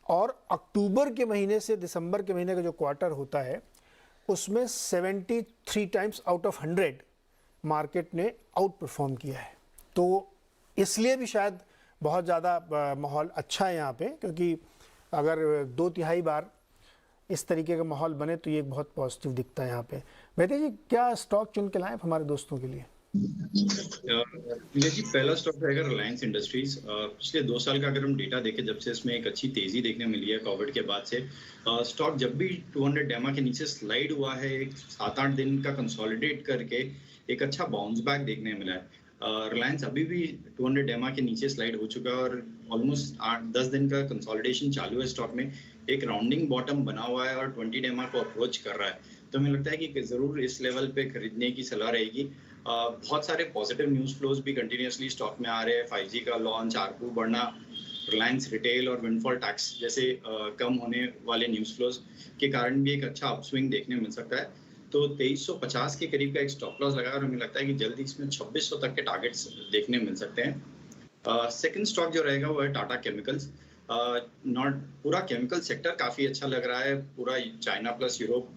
और अक्टूबर के महीने से दिसंबर के महीने का जो क्वार्टर होता है उसमें 73 टाइम्स आउट ऑफ 100 मार्केट ने आउट परफॉर्म किया है। तो इसलिए भी शायद बहुत ज़्यादा माहौल अच्छा है यहाँ पे, क्योंकि अगर 2/3 बार इस तरीके का माहौल बने तो ये बहुत पॉजिटिव दिखता है यहाँ पे। बेटे जी, क्या स्टॉक चुन के लाएं हमारे दोस्तों के लिए? जी, पहला स्टॉक रहेगा रिलायंस इंडस्ट्रीज। पिछले 2 साल का अगर हम डेटा देखें, जब से इसमें एक अच्छी तेजी देखने मिली है कोविड के बाद से, स्टॉक जब भी 200 डेमा के नीचे स्लाइड हुआ है, एक 7-8 दिन का कंसोलिडेट करके एक अच्छा बाउंस बैक देखने मिला है। रिलायंस अभी भी 200 डेमा के नीचे स्लाइड हो चुका है और ऑलमोस्ट 8-10 दिन का कंसोलिडेशन चालू है स्टॉक में। एक राउंडिंग बॉटम बना हुआ है और 20 डेमा को अप्रोच कर रहा है, तो हमें लगता है कि ज़रूर इस लेवल पे खरीदने की सलाह रहेगी। बहुत सारे पॉजिटिव न्यूज़ फ्लोज भी कंटिन्यूसली स्टॉक में आ रहे हैं। 5G का लॉन्च, आरपू बढ़ना, रिलायंस रिटेल और विंडफॉल टैक्स जैसे कम होने वाले न्यूज़ फ्लोज के कारण भी एक अच्छा अपस्विंग देखने मिल सकता है। तो 2350 के करीब का एक स्टॉप लॉस लगा और हमें लगता है कि जल्दी इसमें 2600 तक के टारगेट्स देखने मिल सकते हैं। सेकंड स्टॉक जो रहेगा वो है टाटा केमिकल्स। पूरा केमिकल सेक्टर काफ़ी अच्छा लग रहा है। पूरा चाइना प्लस यूरोप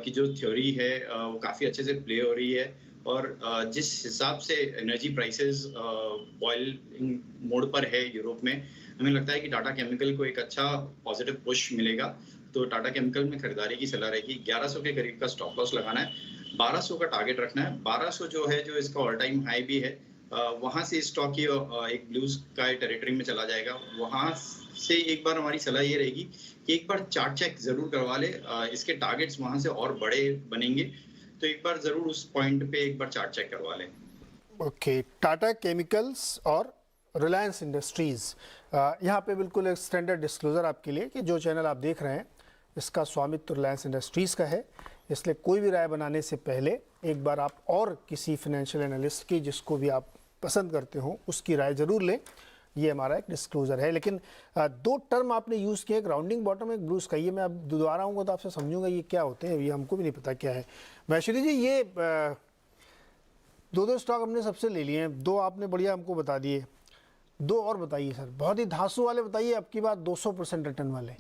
की जो थ्योरी है वो काफ़ी अच्छे से प्ले हो रही है और जिस हिसाब से एनर्जी प्राइसेस बॉइलिंग मोड पर है यूरोप में, हमें लगता है कि टाटा केमिकल को एक अच्छा पॉजिटिव पुश मिलेगा। तो टाटा केमिकल में खरीदारी की सलाह रहेगी। 1100 के करीब का स्टॉप लॉस लगाना है, 1200 का टारगेट रखना है। 1200 जो है, जो इसका ऑल टाइम हाई भी है, वहां से स्टॉक की एक ब्लू स्काई टेरिटरी में चला जाएगा। वहां से एक बार हमारी सलाह ये रहेगी कि एक बार चार्ट चेक जरूर करवा ले। इसके टारगेट्स वहां से और बड़े बनेंगे, तो एक बार जरूर उस पॉइंट पे एक बार चार्ट चेक करवा लें। ओके, टाटा केमिकल्स और रिलायंस इंडस्ट्रीज़, यहाँ पे बिल्कुल एक स्टैंडर्ड डिस्क्लोजर आपके लिए कि जो चैनल आप देख रहे हैं इसका स्वामित्व रिलायंस इंडस्ट्रीज़ का है, इसलिए कोई भी राय बनाने से पहले एक बार आप और किसी फाइनेंशियल एनालिस्ट की, जिसको भी आप पसंद करते हो, उसकी राय ज़रूर लें। ये हमारा एक डिस्क्लोजर है। लेकिन दो टर्म आपने यूज़ किए, एक राउंडिंग बॉटम, एक ब्लू स्काई। ये मैं अब दोबारा आऊँगा तो आपसे समझूंगा ये क्या होते हैं, ये हमको भी नहीं पता क्या है। महेश्वरी जी, ये दो स्टॉक हमने सबसे ले लिए हैं, दो आपने बढ़िया हमको बता दिए, दो और बताइए सर, बहुत ही धांसू वाले बताइए, अब की बात 200% रिटर्न वाले।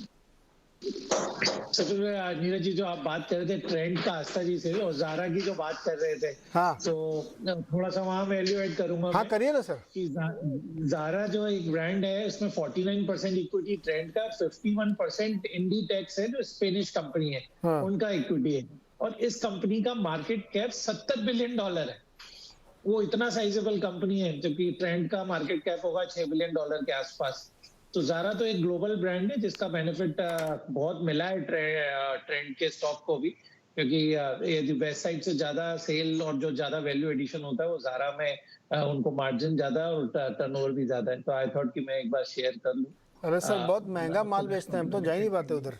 सबसे पहले नीरज जी, जो आप बात कर रहे थे ट्रेंड का आस्था जी से, और जारा की जो बात कर रहे थे, हाँ, तो थोड़ा सा वहां मैं वैल्यू ऐड करूंगा। हाँ करिए ना सर। कि जारा जो एक ब्रांड है, इसमें 49% इक्विटी ट्रेंड का, 51% इंडीटेक्स है जो स्पेनिश कंपनी है, हाँ, उनका इक्विटी है। और इस कंपनी का मार्केट कैप $70 बिलियन है। वो इतना साइजेबल कंपनी है, जबकि ट्रेंड का मार्केट कैप होगा $6 बिलियन के आसपास। तो जारा तो एक ग्लोबल ब्रांड है जिसका बेनिफिट बहुत मिला है ट्रेंड के स्टॉक को भी, क्योंकि ये वेस्ट साइड से ज्यादा सेल और जो ज्यादा वैल्यू एडिशन होता है वो जारा में उनको मार्जिन ज्यादा है और टर्नओवर भी ज्यादा है। तो आई थॉट कि मैं एक बार शेयर कर लूं। अरे सर बहुत महंगा माल बेचते हैं, हम तो जा ही नहीं पाते उधर।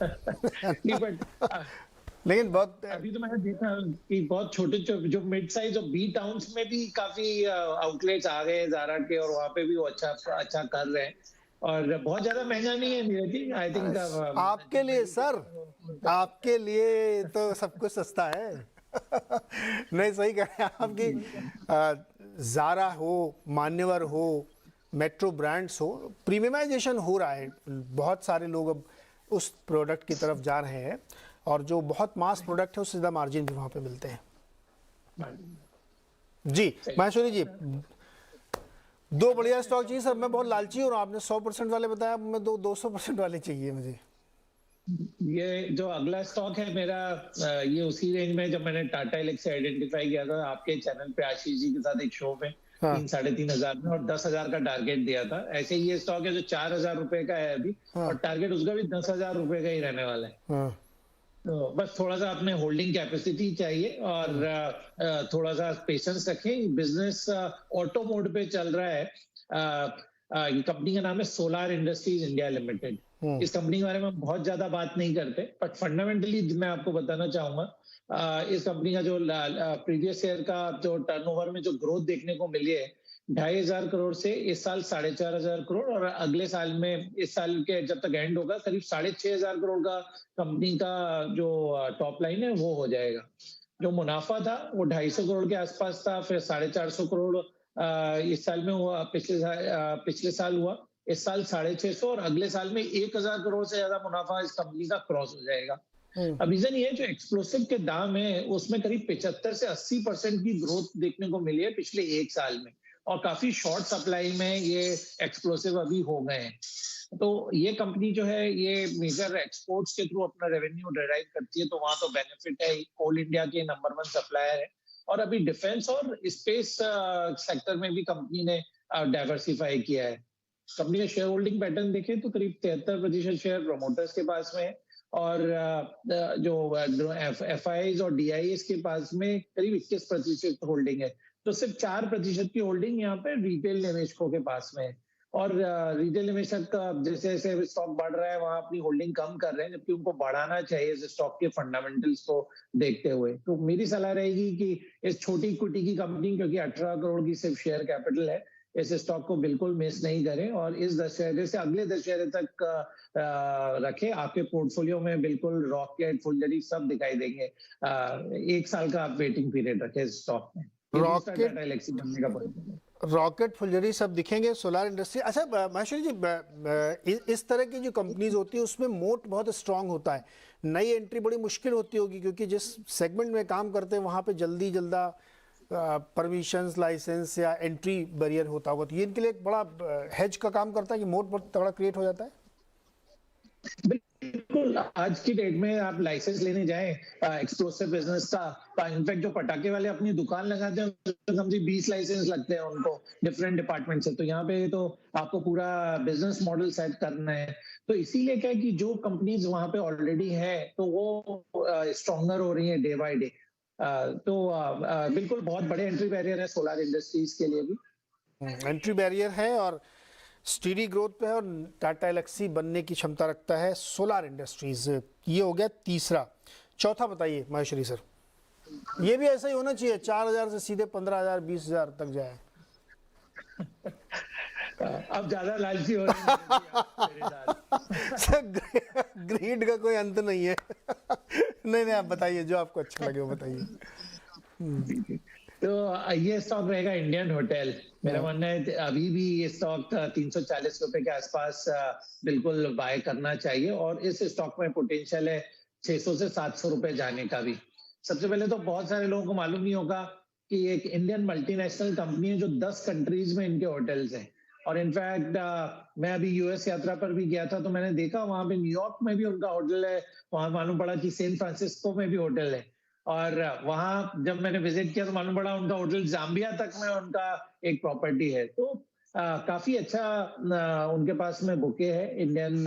नहीं, बट लेकिन बहुत अभी तो मैंने देखा कि बहुत छोटे जो मिड साइज और बी टाउन्स में भी काफी आउटलेट्स आ गए हैं जारा के, और वहाँ पे भी वो अच्छा कर रहे हैं। और बहुत ज्यादा महंगा नहीं है नीरज जी, आई थिंक आपके लिए सर, आपके लिए तो सब कुछ सस्ता है। नहीं, सही कह रहे हैं आपकी। जारा हो, मान्यवर हो, मेट्रो ब्रांड्स हो, प्रीमियमाइजेशन हो रहा है, बहुत सारे लोग अब उस प्रोडक्ट की तरफ जा रहे हैं, और जो बहुत मास प्रोडक्ट है उससे ज़्यादा मार्जिन भी वहाँ पे मिलते हैं। जी महेश्वरी जी, दो बढ़िया स्टॉक चाहिए सर। मैं बहुत लालची हूँ, आपने 100% वाले बताया, मैं 200% वाले चाहिए मुझे। ये जो अगला स्टॉक है मेरा, ये उसी रेंज में जब मैंने टाटा एलेक्स से आइडेंटिफाई किया था आपके चैनल पे आशीष जी के साथ एक शो में, 3-3.5 में, और 10,000 का टारगेट दिया था। ऐसे ही ये स्टॉक है जो 4,000 रुपए का है अभी, और टारगेट उसका भी 10,000 रुपए का ही रहने वाला है। तो बस थोड़ा सा अपने होल्डिंग कैपेसिटी चाहिए और थोड़ा सा पेशेंस रखें। बिजनेस ऑटो मोड पे चल रहा है। कंपनी का नाम है सोलार इंडस्ट्रीज इंडिया लिमिटेड। इस कंपनी के बारे में बहुत ज्यादा बात नहीं करते, बट फंडामेंटली मैं आपको बताना चाहूंगा, इस कंपनी का जो प्रीवियस ईयर का जो टर्नओवर में जो ग्रोथ देखने को मिली है, 2,500 करोड़ से इस साल 4,500 करोड़, और अगले साल में, इस साल के जब तक एंड होगा, करीब 6,500 करोड़ का कंपनी का जो टॉप लाइन है वो हो जाएगा। जो मुनाफा था वो 250 करोड़ के आसपास था, फिर 450 करोड़ इस साल में हुआ, पिछले साल हुआ, इस साल 650, और अगले साल में 1,000 करोड़ से ज्यादा मुनाफा इस कंपनी का क्रॉस हो जाएगा। अब रीजन ये है, जो एक्सप्लोसिव के दाम है उसमें करीब 75 से 80% की ग्रोथ देखने को मिली है पिछले एक साल में, और काफी शॉर्ट सप्लाई में ये एक्सप्लोसिव अभी हो गए हैं। तो ये कंपनी जो है ये मेजर एक्सपोर्ट्स के थ्रू अपना रेवेन्यू डिराइव करती है, तो वहां तो बेनिफिट है। कोल इंडिया के नंबर 1 सप्लायर है, और अभी डिफेंस और स्पेस सेक्टर में भी कंपनी ने डाइवर्सिफाई किया है। कंपनी का शेयर होल्डिंग पैटर्न देखें तो करीब 73% शेयर प्रमोटर्स के पास में है, और जो एफआईआईज और डीआईएस के पास में करीब 21% होल्डिंग है। तो सिर्फ 4% की होल्डिंग यहाँ पे रिटेल निवेशकों के पास में है, और रिटेल निवेशक जैसे जैसे स्टॉक बढ़ रहा है वहां अपनी होल्डिंग कम कर रहे हैं, जबकि उनको बढ़ाना चाहिए इस स्टॉक के फंडामेंटल्स को देखते हुए। तो मेरी सलाह रहेगी कि इस छोटी इक्विटी की कंपनी, क्योंकि 18 करोड़ की सिर्फ शेयर कैपिटल है, इस स्टॉक को बिल्कुल मिस नहीं करें, और इस दशहरे से अगले दशहरे तक रखें। आपके पोर्टफोलियो में बिल्कुल रॉकेट, फुलझड़ी सब दिखाई देंगे। 1 साल का आप वेटिंग पीरियड रखें इस स्टॉक में। रॉकेट, फुलझड़ी सब दिखेंगे, सोलार इंडस्ट्री। अच्छा महेश्वरी जी, इस तरह की जो कंपनीज होती है उसमें मोट बहुत स्ट्रांग होता है, नई एंट्री बड़ी मुश्किल होती होगी, क्योंकि जिस सेगमेंट में काम करते हैं वहाँ पे जल्दी परमिशंस, लाइसेंस या एंट्री बैरियर होता होगा, तो ये इनके लिए एक बड़ा हेज का काम करता है कि मोड बहुत तगड़ा क्रिएट हो जाता है। बिल्कुल, आज की डेट में आप लाइसेंस लेने जाएं एक्सप्लोसिव बिजनेस का, इनफैक्ट जो पटाखे वाले अपनी दुकान लगाते हैं तो कम से 20 लाइसेंस लगते हैं उनको डिफरेंट डिपार्टमेंट से। तो यहाँ पे तो आपको पूरा बिजनेस मॉडल सेट करना है। तो इसीलिए क्या है कि जो कंपनीज वहां पे ऑलरेडी है तो वो स्ट्रॉन्गर हो रही है डे बाय डे। बिल्कुल बहुत बड़े एंट्री बैरियर है सोलर इंडस्ट्रीज के लिए भी। एंट्री बैरियर है और स्टीडी ग्रोथ पे है और टाटा एलेक्सी बनने की क्षमता रखता है सोलर इंडस्ट्रीज। ये हो गया तीसरा। चौथा बताइए महेश्वरी सर। ये भी ऐसा ही होना चाहिए, 4,000 से सीधे 15,000 20,000 तक जाए। अब ज्यादा लालची हो रहे हैं ग्रीड का कोई अंत नहीं है। नहीं आप बताइए, जो आपको अच्छा लगे वो बताइए। तो ये स्टॉक रहेगा इंडियन होटल। मेरा मानना है अभी भी ये स्टॉक 340 रुपए के आसपास बिल्कुल बाय करना चाहिए और इस स्टॉक में पोटेंशियल है 600 से 700 रुपए जाने का भी। सबसे पहले तो बहुत सारे लोगों को मालूम नहीं होगा कि एक इंडियन मल्टीनेशनल कंपनी है जो 10 कंट्रीज में इनके होटल्स हैं। और इनफैक्ट मैं अभी यूएस यात्रा पर भी गया था तो मैंने देखा वहां पे न्यूयॉर्क में भी उनका होटल है, वहां मालूम पड़ा कि सैन फ्रांसिस्को में भी होटल है। और वहां जब मैंने विजिट किया तो मालूम पड़ा उनका होटल जाम्बिया तक में उनका एक प्रॉपर्टी है। तो काफी अच्छा उनके पास में बुके है। इंडियन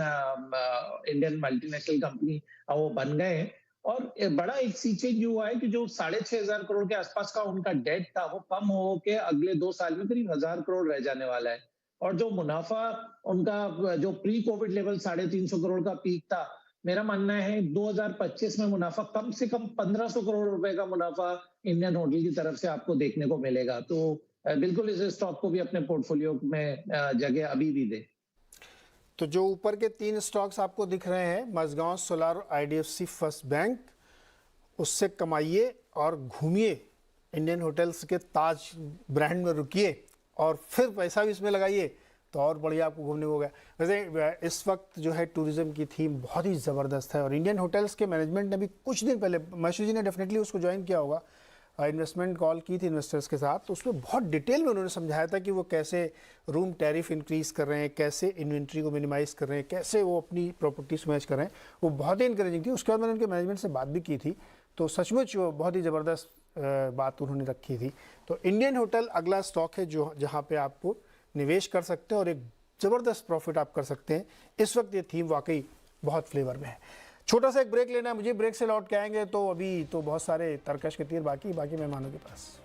मल्टीनेशनल कंपनी वो बन गए हैं। और बड़ा एक सी चेंज हुआ है कि जो 6,500 करोड़ के आसपास का उनका डेट था वो कम हो के अगले 2 साल में करीब 1,000 करोड़ रह जाने वाला है। और जो मुनाफा उनका जो प्री कोविड लेवल 350 करोड़ का पीक था, मेरा मानना है 2025 में मुनाफा कम से कम 1,500 करोड़ रुपए का मुनाफा इंडियन होटल की तरफ से आपको देखने को मिलेगा। तो बिल्कुल इस स्टॉक को भी अपने पोर्टफोलियो में जगह अभी भी दे। तो जो ऊपर के 3 स्टॉक्स आपको दिख रहे हैं, Mazagon solar, IDFC first bank, उससे कमाइए और घूमिए, इंडियन होटल्स के ताज ब्रांड में रुकिए और फिर पैसा भी इसमें लगाइए तो और बढ़िया आपको घूमने को गया। वैसे इस वक्त जो है टूरिज्म की थीम बहुत ही ज़बरदस्त है और इंडियन होटल्स के मैनेजमेंट ने भी कुछ दिन पहले, महेश्वरी जी ने डेफिनेटली उसको ज्वाइन किया होगा, इन्वेस्टमेंट कॉल की थी इन्वेस्टर्स के साथ, तो उसमें बहुत डिटेल में उन्होंने समझाया था कि वो कैसे रूम टैरिफ इंक्रीज़ कर रहे हैं, कैसे इन्वेंट्री को मिनिमाइज़ कर रहे हैं, कैसे वो अपनी प्रॉपर्टीज मैच कर रहे हैं। वो बहुत ही इंकरेजिंग थी। उसके बाद मैंने उनके मैनेजमेंट से बात भी की थी, तो सचमुच वो बहुत ही ज़बरदस्त बात उन्होंने रखी थी। तो इंडियन होटल अगला स्टॉक है जो जहाँ पर आपको निवेश कर सकते हैं और एक ज़बरदस्त प्रॉफिट आप कर सकते हैं। इस वक्त ये थीम वाकई बहुत फ्लेवर में है। छोटा सा एक ब्रेक लेना है मुझे, ब्रेक से लौट के आएंगे तो अभी तो बहुत सारे तर्कश के तीर बाकी मेहमानों के पास।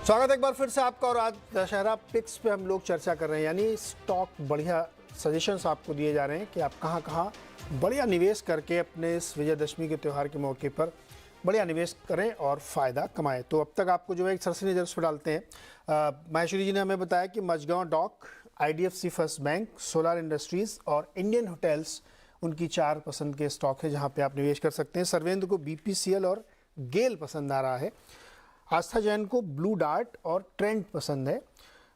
स्वागत एक बार फिर से आपका। और आज दशहरा पिक्स पे हम लोग चर्चा कर रहे हैं, यानी स्टॉक बढ़िया सजेशंस आपको दिए जा रहे हैं कि आप कहाँ बढ़िया निवेश करके अपने इस विजयदशमी के त्यौहार के मौके पर बढ़िया निवेश करें और फ़ायदा कमाएं। तो अब तक आपको जो है एक सरसरी नज़र पर डालते हैं। महेश्वरी जी ने हमें बताया कि Mazagon dock, IDFC first bank, solar industries और इंडियन होटल्स उनकी 4 पसंद के स्टॉक है जहाँ पर आप निवेश कर सकते हैं। सर्वेंद्र को BPCL और गेल पसंद आ रहा है। आस्था जैन को ब्लू डार्ट और ट्रेंड पसंद है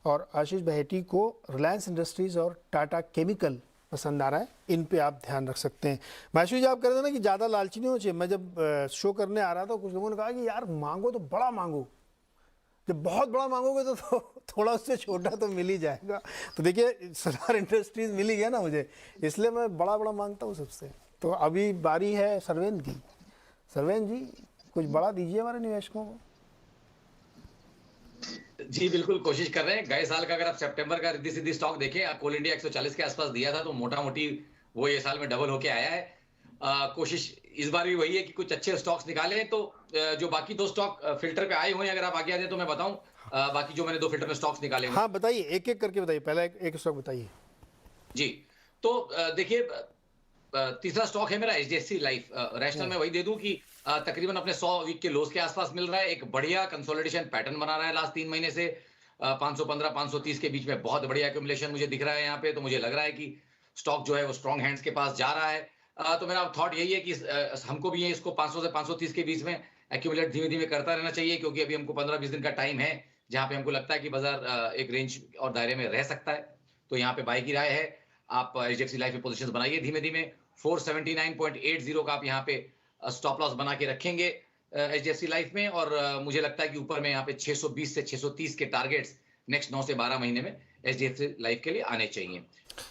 और आशीष बहेटी को रिलायंस इंडस्ट्रीज़ और टाटा केमिकल पसंद आ रहा है। इन पे आप ध्यान रख सकते हैं। महेश्वरी जी आप कह रहे थे ना कि ज़्यादा लालची नहीं होना चाहिए। मैं जब शो करने आ रहा था कुछ लोगों ने कहा कि यार मांगो तो बड़ा मांगो, जब बहुत बड़ा मांगोगे तो थोड़ा उससे छोटा तो मिल ही जाएगा। तो देखिए सोलार इंडस्ट्रीज़ मिल ही गया ना मुझे, इसलिए मैं बड़ा मांगता हूँ सबसे। तो अभी बारी है सर्वेंद्र की। सर्वेंद्र जी कुछ बड़ा दीजिए हमारे निवेशकों को। जी बिल्कुल कोशिश कर रहे हैं। गए साल का अगर आप सितंबर का रिद्धि सिद्धि स्टॉक देखें, कोल इंडिया 140 के आसपास दिया था, तो मोटा मोटी वो ये साल में डबल होके आया है। कोशिश इस बार भी वही है कि कुछ अच्छे स्टॉक्स निकालें। तो जो बाकी 2 स्टॉक फिल्टर पे आए हुए हैं, अगर आप आगे आ जाए तो मैं बताऊं बाकी जो मैंने 2 फिल्टर में स्टॉक्स निकाले हुए। हाँ बताइए, एक एक करके बताइए। पहला एक स्टॉक बताइए जी। तो देखिए तीसरा स्टॉक है मेरा HDFC लाइफ। रैशनल में वही दे दूं कि तकरीबन अपने 100 वीक के लोस के आसपास मिल रहा है। एक बढ़िया कंसोलिडेशन पैटर्न बना रहा है लास्ट 3 महीने से। 515 530 के बीच में बहुत बढ़िया एक्यूमुलेशन मुझे दिख रहा है यहाँ पे। तो मुझे लग रहा है कि स्टॉक जो है वो स्ट्रॉन्ग हैंड्स के पास जा रहा है। तो मेरा थॉट यही है कि हमको भी ये इसको 500 से 530 के बीच में एक्यूमुलेट धीमे-धीमे करता रहना चाहिए, क्योंकि अभी हमको 15-20 दिन का टाइम है, जहाँ पे हमको लगता है कि बाजार एक रेंज और दायरे में रह सकता है। तो यहाँ पे बाय की राय है। आप एचडीएफसी लाइफ में पोजीशंस बनाइए धीमे-धीमे। 479.80 का आप यहाँ पे स्टॉप लॉस बना के रखेंगे एचडीएफसी लाइफ में, और मुझे लगता है कि ऊपर में यहाँ पे 620 से 630 के टारगेट्स नेक्स्ट 9 से 12 महीने में एचडीएफसी लाइफ के लिए आने चाहिए।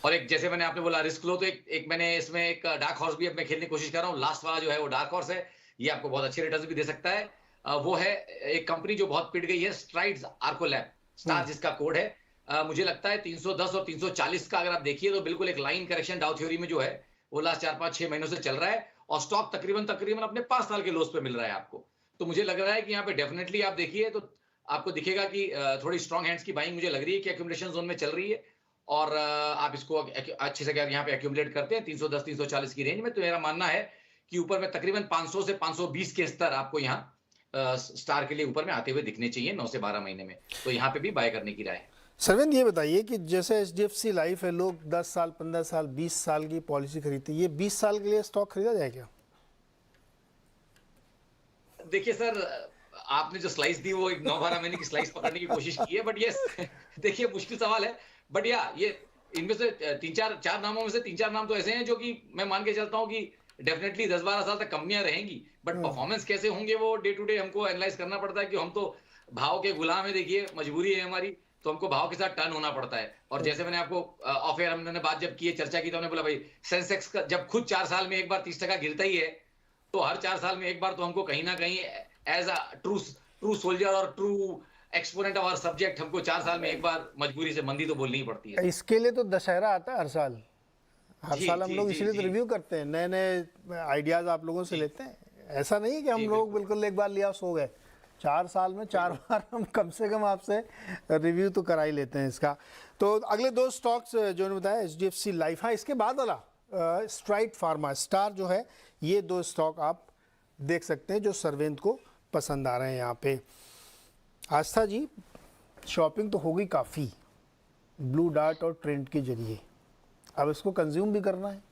और एक जैसे मैंने आपने बोला रिस्क लो, तो एक मैंने इसमें एक डार्क हॉर्स भी अब मैं खेलने की कोशिश कर रहा हूँ। लास्ट वाला जो है वो डार्क हॉर्स है, ये आपको बहुत अच्छे रिटर्न्स भी दे सकता है। वो है एक कंपनी जो बहुत पिट गई है, स्ट्राइड्स आर्को लैब, स्टार जिसका कोड है। मुझे लगता है 310 और 340 का अगर आप देखिए तो बिल्कुल एक लाइन करेक्शन डाउ थ्योरी में जो है वो लास्ट 4-5-6 महीनों से चल रहा है, और स्टॉक तकरीबन अपने 5 साल के लोस पे मिल रहा है आपको। तो मुझे लग रहा है कि यहाँ पे डेफिनेटली आप देखिए तो आपको दिखेगा कि थोड़ी स्ट्रॉन्ग हैंड्स की बाइंग मुझे लग रही है कि एक्यूमुलेशन जोन में चल रही है, और आप इसको अच्छे से अगर यहाँ पे एक्यूमुलेट करते हैं 310-340 की रेंज में, तो मेरा मानना है कि ऊपर में तकरीबन 500 से 520 के स्तर आपको यहाँ स्टार के लिए ऊपर में आते हुए दिखने चाहिए 9 से 12 महीने में। तो यहाँ पे भी बाय करने की राय है। सरविंद, ये बताइए कि जैसे एचडीएफसी लाइफ है, लोग 10 साल 15 साल 20 साल की पॉलिसी खरीदते हैं, ये 20 साल के लिए स्टॉक खरीदा जाए क्या? देखिए सर, आपने जो स्लाइस दी वो एक 9-12 महीने की स्लाइस पकड़ने की कोशिश की है, बट ये देखिए मुश्किल सवाल है। बट ये इनमें से 3-4 नामों में से 3-4 नाम तो ऐसे हैं जो कि मैं मान के चलता हूँ कि डेफिनेटली 10-12 साल तक कंपनियां रहेंगी, बट परफॉर्मेंस कैसे होंगे वो डे टू डे हमको एनालाइज करना पड़ता है, कि हम तो भाव के गुलाम है। देखिए मजबूरी है हमारी, तो हमको भाव के साथ टर्न होना पड़ता है। और जैसे मैंने आपको ऑफ एयर हमने बात जब की चर्चा की, तो हमने बोला भाई सेंसेक्स का जब खुद 4 साल में एक बार 30% गिरता ही है, तो हर 4 साल में एक बार तो हमको कहीं ना कहीं एज अ ट्रू सोल्जर और true exponent of our subject हमको 4 साल में एक बार मजबूरी से मंदी तो बोलनी ही पड़ती है। इसके लिए तो दशहरा आता है हर साल हम लोग इसलिए तो रिव्यू करते हैं, नए नए आइडियाज आप लोगों से लेते हैं। ऐसा नहीं है कि हम लोग बिल्कुल एक बार लिया सो गए। 4 साल में 4 बार हम कम से कम आपसे रिव्यू तो करा ही लेते हैं इसका। तो अगले 2 स्टॉक्स जो ने बताया एचडीएफसी लाइफ, हाँ इसके बाद वाला स्ट्राइड फार्मा स्टार जो है, ये 2 स्टॉक आप देख सकते हैं जो सरवेंद को पसंद आ रहे हैं यहाँ पे। आस्था जी, शॉपिंग तो होगी काफ़ी ब्लू डार्ट और ट्रेंड के जरिए, अब इसको कंज्यूम भी करना है,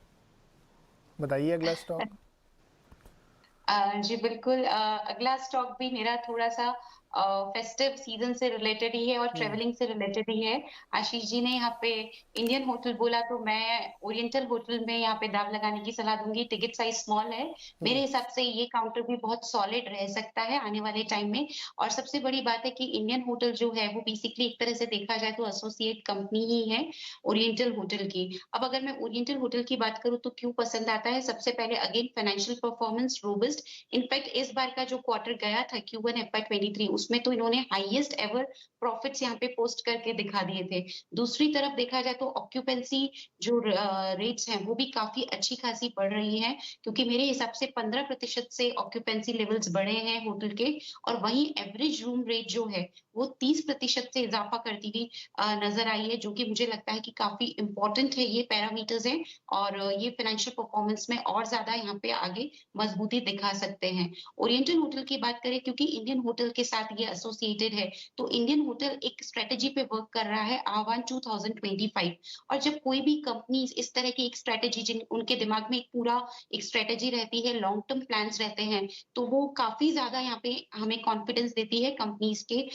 बताइए अगला स्टॉक। जी बिल्कुल, अगला स्टॉक भी मेरा थोड़ा सा फेस्टिव सीजन से रिलेटेड ही है और ट्रेवलिंग से रिलेटेड ही है। आशीष जी ने यहाँ पे इंडियन होटल बोला, तो मैं ओरिएंटल होटल में यहाँ पे दाव लगाने की सलाह दूंगी। टिकट साइज स्मॉल है, मेरे हिसाब से ये काउंटर भी बहुत सॉलिड रह सकता है आने वाले टाइम में। और सबसे बड़ी बात है कि इंडियन होटल जो है वो बेसिकली एक तरह से देखा जाए तो एसोसिएट कंपनी ही है ओरिएंटल होटल की। अब अगर मैं ओरिएंटल होटल की बात करूँ तो क्यों पसंद आता है, सबसे पहले again financial performance robust. In fact इस बार का जो क्वार्टर गया था Q1 FY23, उसमें तो इन्होंने हाईएस्ट एवर प्रॉफिट्स यहाँ पे पोस्ट करके दिखा दिए थे। दूसरी तरफ देखा जाए तो ऑक्यूपेंसी जो रेट्स हैं वो भी काफी अच्छी खासी बढ़ रही है, क्योंकि मेरे हिसाब से 15% से ऑक्यूपेंसी लेवल्स बढ़े हैं होटल के, और वहीं एवरेज रूम रेट जो है वो 30% से इजाफा करती हुई नजर आई है, जो कि मुझे लगता है कि काफी इंपॉर्टेंट है। ये पैरामीटर्स हैं और ये फाइनेंशियल परफॉर्मेंस में और ज्यादा यहाँ पे आगे मजबूती दिखा सकते हैं। ओरिएंटल होटल की बात करें, क्योंकि इंडियन होटल के साथ ये एसोसिएटेड है, तो इंडियन होटल एक स्ट्रेटेजी पे वर्क कर रहा है आह्वान 2025। और जब कोई भी कंपनी इस तरह की एक स्ट्रेटेजी, उनके दिमाग में एक पूरा एक स्ट्रेटेजी रहती है, लॉन्ग टर्म प्लान्स रहते हैं, तो वो काफी ज्यादा यहाँ पे हमें कॉन्फिडेंस देती है कंपनीज के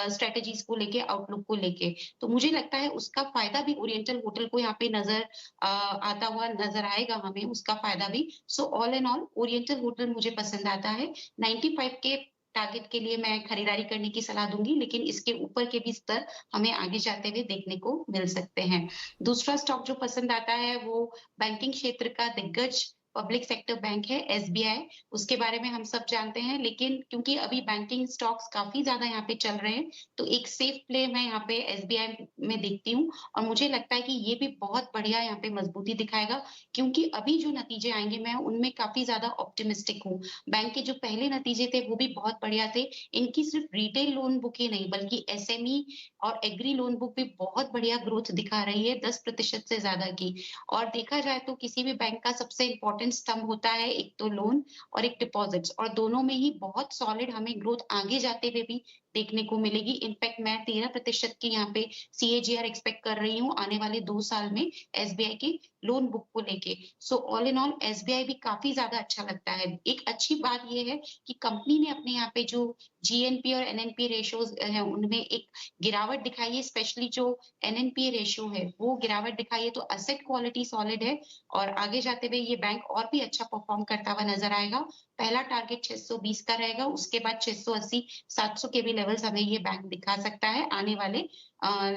स्ट्रेटेजीज को लेके, आउटलुक को लेके। तो मुझे लगता है उसका फायदा भी ओरिएंटल होटल को यहाँ पे नजर आता हुआ नजर आएगा हमें, उसका फायदा भी। So all and all oriental hotel मुझे पसंद आता है। 95 के टारगेट के लिए मैं खरीदारी करने की सलाह दूंगी, लेकिन इसके ऊपर के भी स्तर हमें आगे जाते हुए देखने को मिल सकते हैं। दूसरा स्टॉक जो पसंद आता है वो बैंकिंग क्षेत्र का दिग्गज पब्लिक सेक्टर बैंक है SBI। उसके बारे में हम सब जानते हैं, लेकिन क्योंकि अभी बैंकिंग स्टॉक्स काफी ज्यादा यहाँ पे चल रहे हैं, तो एक सेफ प्ले मैं यहाँ पे SBI में देखती हूँ, और मुझे लगता है कि ये भी बहुत बढ़िया यहाँ पे मजबूती दिखाएगा, क्योंकि अभी जो नतीजे आएंगे मैं उनमें काफी ज्यादा ऑप्टिमिस्टिक हूँ। बैंक के जो पहले नतीजे थे वो भी बहुत बढ़िया थे। इनकी सिर्फ रिटेल लोन बुक ही नहीं बल्कि SME और एग्री लोन बुक भी बहुत बढ़िया ग्रोथ दिखा रही है, 10% से ज्यादा की। और देखा जाए तो किसी भी बैंक का सबसे इंपॉर्टेंट स्तंभ होता है एक तो लोन और एक डिपॉजिट्स, और दोनों में ही बहुत सॉलिड हमें ग्रोथ आगे जाते हुए भी देखने को मिलेगी। इनफैक्ट मैं 13% की यहाँ पे CAGR एक्सपेक्ट कर रही हूँ आने वाले 2 साल में SBI के लोन बुक को लेके। So all in all SBI भी काफ़ी ज़्यादा अच्छा लगता है। एक अच्छी बात ये है कि कंपनी ने अपने यहाँ पे जो GNP और NNP रेशियोज़ हैं, उनमें एक गिरावट दिखाई है, स्पेशली जो NNPA रेशियो है, वो गिरावट दिखाई है, तो एसेट क्वालिटी सॉलिड है और आगे जाते हुए ये बैंक और भी अच्छा परफॉर्म करता हुआ नज़र आएगा। पहला टारगेट 620 का रहेगा, उसके बाद 680, 700 के भी लेवल्स हमें ये बैंक दिखा सकता है आने वाले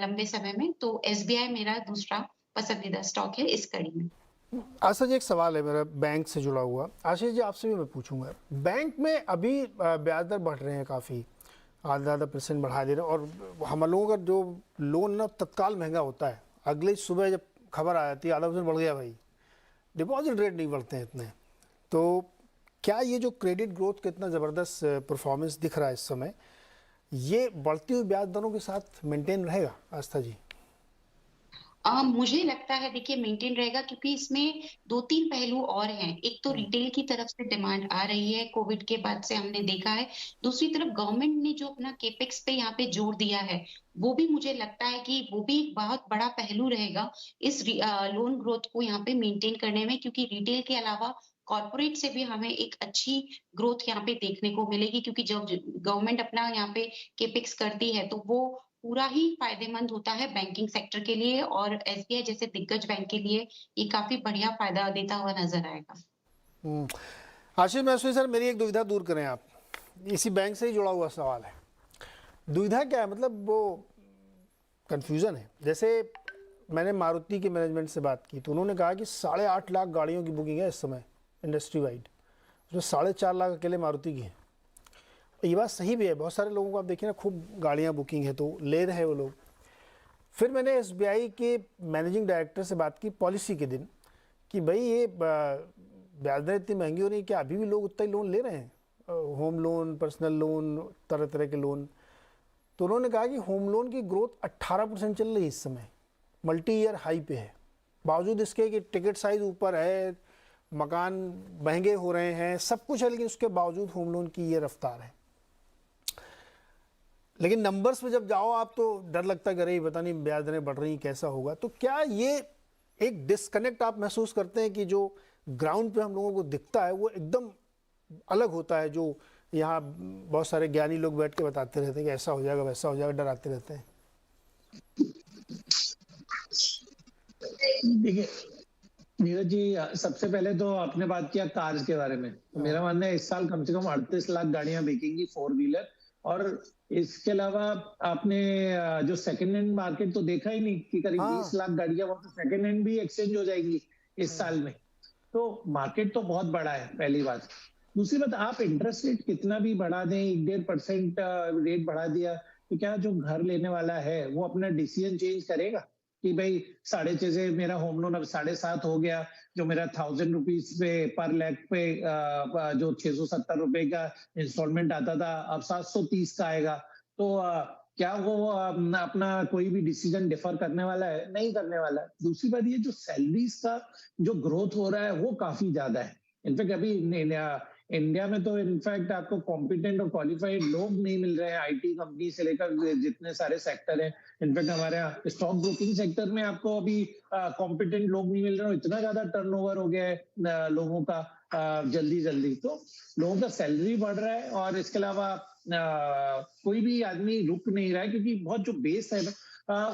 लंबे समय में। तो SBI मेरा दूसरा पसंदीदा स्टॉक है इस कड़ी में। आशीष जी, एक सवाल है मेरा बैंक से जुड़ा हुआ। आशीष जी, आपसे भी मैं पूछूंगा, बैंक में अभी ब्याज दर बढ़ रहे हैं, काफ़ी आधा % बढ़ा दे रहे हैं, और हम लोगों का जो लोन ना तत्काल महंगा होता है, अगले सुबह जब खबर आ जाती है आधा % बढ़ गया भाई, डिपॉजिट रेट नहीं बढ़ते हैं इतने। तो क्या ये जो क्रेडिट ग्रोथ का इतना ज़बरदस्त परफॉर्मेंस दिख रहा है इस समय, ये बढ़ती हुई ब्याज दरों के साथ मेंटेन रहेगा आस्था जी? मुझे लगता है देखिए मेंटेन रहेगा, क्योंकि इसमें 2-3 पहलू और हैं। एक तो रिटेल की तरफ से डिमांड आ रही है, कोविड के बाद से हमने देखा है। दूसरी तरफ गवर्नमेंट ने जो अपना कैपेक्स पे यहाँ पे जोर दिया है, वो भी मुझे लगता है कि वो भी एक बहुत बड़ा पहलू रहेगा इस लोन ग्रोथ को यहाँ पे मेंटेन करने में, क्योंकि रिटेल के अलावा कॉर्पोरेट से भी हमें एक अच्छी ग्रोथ यहाँ पे देखने को मिलेगी, क्योंकि जब गवर्नमेंट अपना यहाँ पे कैपेक्स करती है तो वो पूरा ही फायदेमंद होता है बैंकिंग सेक्टर के लिए, और SBI जैसे दिग्गज बैंक के लिए ये काफी बढ़िया फायदा देता हुआ नजर आएगा। आशीष महसूरी सर, मेरी एक दुविधा दूर करें आप, इसी बैंक से ही जुड़ा हुआ सवाल है। दुविधा क्या है, मतलब वो कन्फ्यूज़न है। जैसे मैंने मारुति के मैनेजमेंट से बात की तो उन्होंने कहा कि 8.5 लाख गाड़ियों की बुकिंग है इस समय इंडस्ट्री वाइड, उसमें 4.5 लाख अकेले मारुति की हैं। ये बात सही भी है, बहुत सारे लोगों को आप देखिए ना, खूब गाड़ियाँ बुकिंग है तो ले रहे हैं वो लोग। फिर मैंने SBI के मैनेजिंग डायरेक्टर से बात की पॉलिसी के दिन कि भाई ये ब्याज दर इतनी महंगी हो रही है, क्या अभी भी लोग उतना ही लोन ले रहे हैं, होम लोन, पर्सनल लोन, तरह तरह के लोन। तो उन्होंने कहा कि होम लोन की ग्रोथ 18% चल रही है इस समय, मल्टी ईयर हाई पे है, बावजूद इसके कि टिकट साइज ऊपर है, मकान महंगे हो रहे हैं, सब कुछ है, लेकिन उसके बावजूद होम लोन की ये रफ्तार है। लेकिन नंबर्स पे जब जाओ आप तो डर लगता है कि अरे पता नहीं ब्याज दरें बढ़ रही, कैसा होगा। तो क्या ये एक डिस्कनेक्ट आप महसूस करते हैं कि जो ग्राउंड पे हम लोगों को दिखता है वो एकदम अलग होता है, जो यहाँ बहुत सारे ज्ञानी लोग बैठ के बताते रहते हैं कि ऐसा हो जाएगा वैसा हो जाएगा, डराते रहते हैं? देखिए नीरज जी, सबसे पहले तो आपने बात किया कार्स के बारे में, तो मेरा मानना है इस साल कम से कम 38 लाख गाड़ियां बिकेंगी 4 व्हीलर। और इसके अलावा आपने जो सेकंड हैंड मार्केट तो देखा ही नहीं कि करीब 20 लाख गाड़ियां वहां सेकंड हैंड भी एक्सचेंज हो जाएंगी इस साल में। तो मार्केट तो बहुत बड़ा है, पहली बात। दूसरी बात, आप इंटरेस्ट रेट कितना भी बढ़ा दें, 1-1.5% रेट बढ़ा दिया, तो क्या जो घर लेने वाला है वो अपना डिसीजन चेंज करेगा कि भाई 6.5 से मेरा होम लोन अब 7.5 हो गया, जो मेरा 1000 रुपीज पे पर लाख पे जो 670 रुपए का इंस्टॉलमेंट आता था अब 730 का आएगा। तो क्या वो अपना कोई भी डिसीजन डिफर करने वाला है? नहीं करने वाला है। दूसरी बात, ये जो सैलरीज का जो ग्रोथ हो रहा है वो काफी ज्यादा है। इनफैक्ट अभी इंडिया में तो इनफैक्ट आपको कॉम्पिटेंट और क्वालिफाइड लोग नहीं मिल रहे हैं, IT कंपनी से लेकर जितने सारे सेक्टर हैं। इनफैक्ट हमारे स्टॉक ब्रोकिंग सेक्टर में आपको अभी कॉम्पिटेंट लोग नहीं मिल रहे हैं, इतना ज्यादा टर्नओवर हो गया है लोगों का जल्दी। तो लोगों का सैलरी बढ़ रहा है, और इसके अलावा कोई भी आदमी रुक नहीं रहा है, क्योंकि बहुत जो बेस है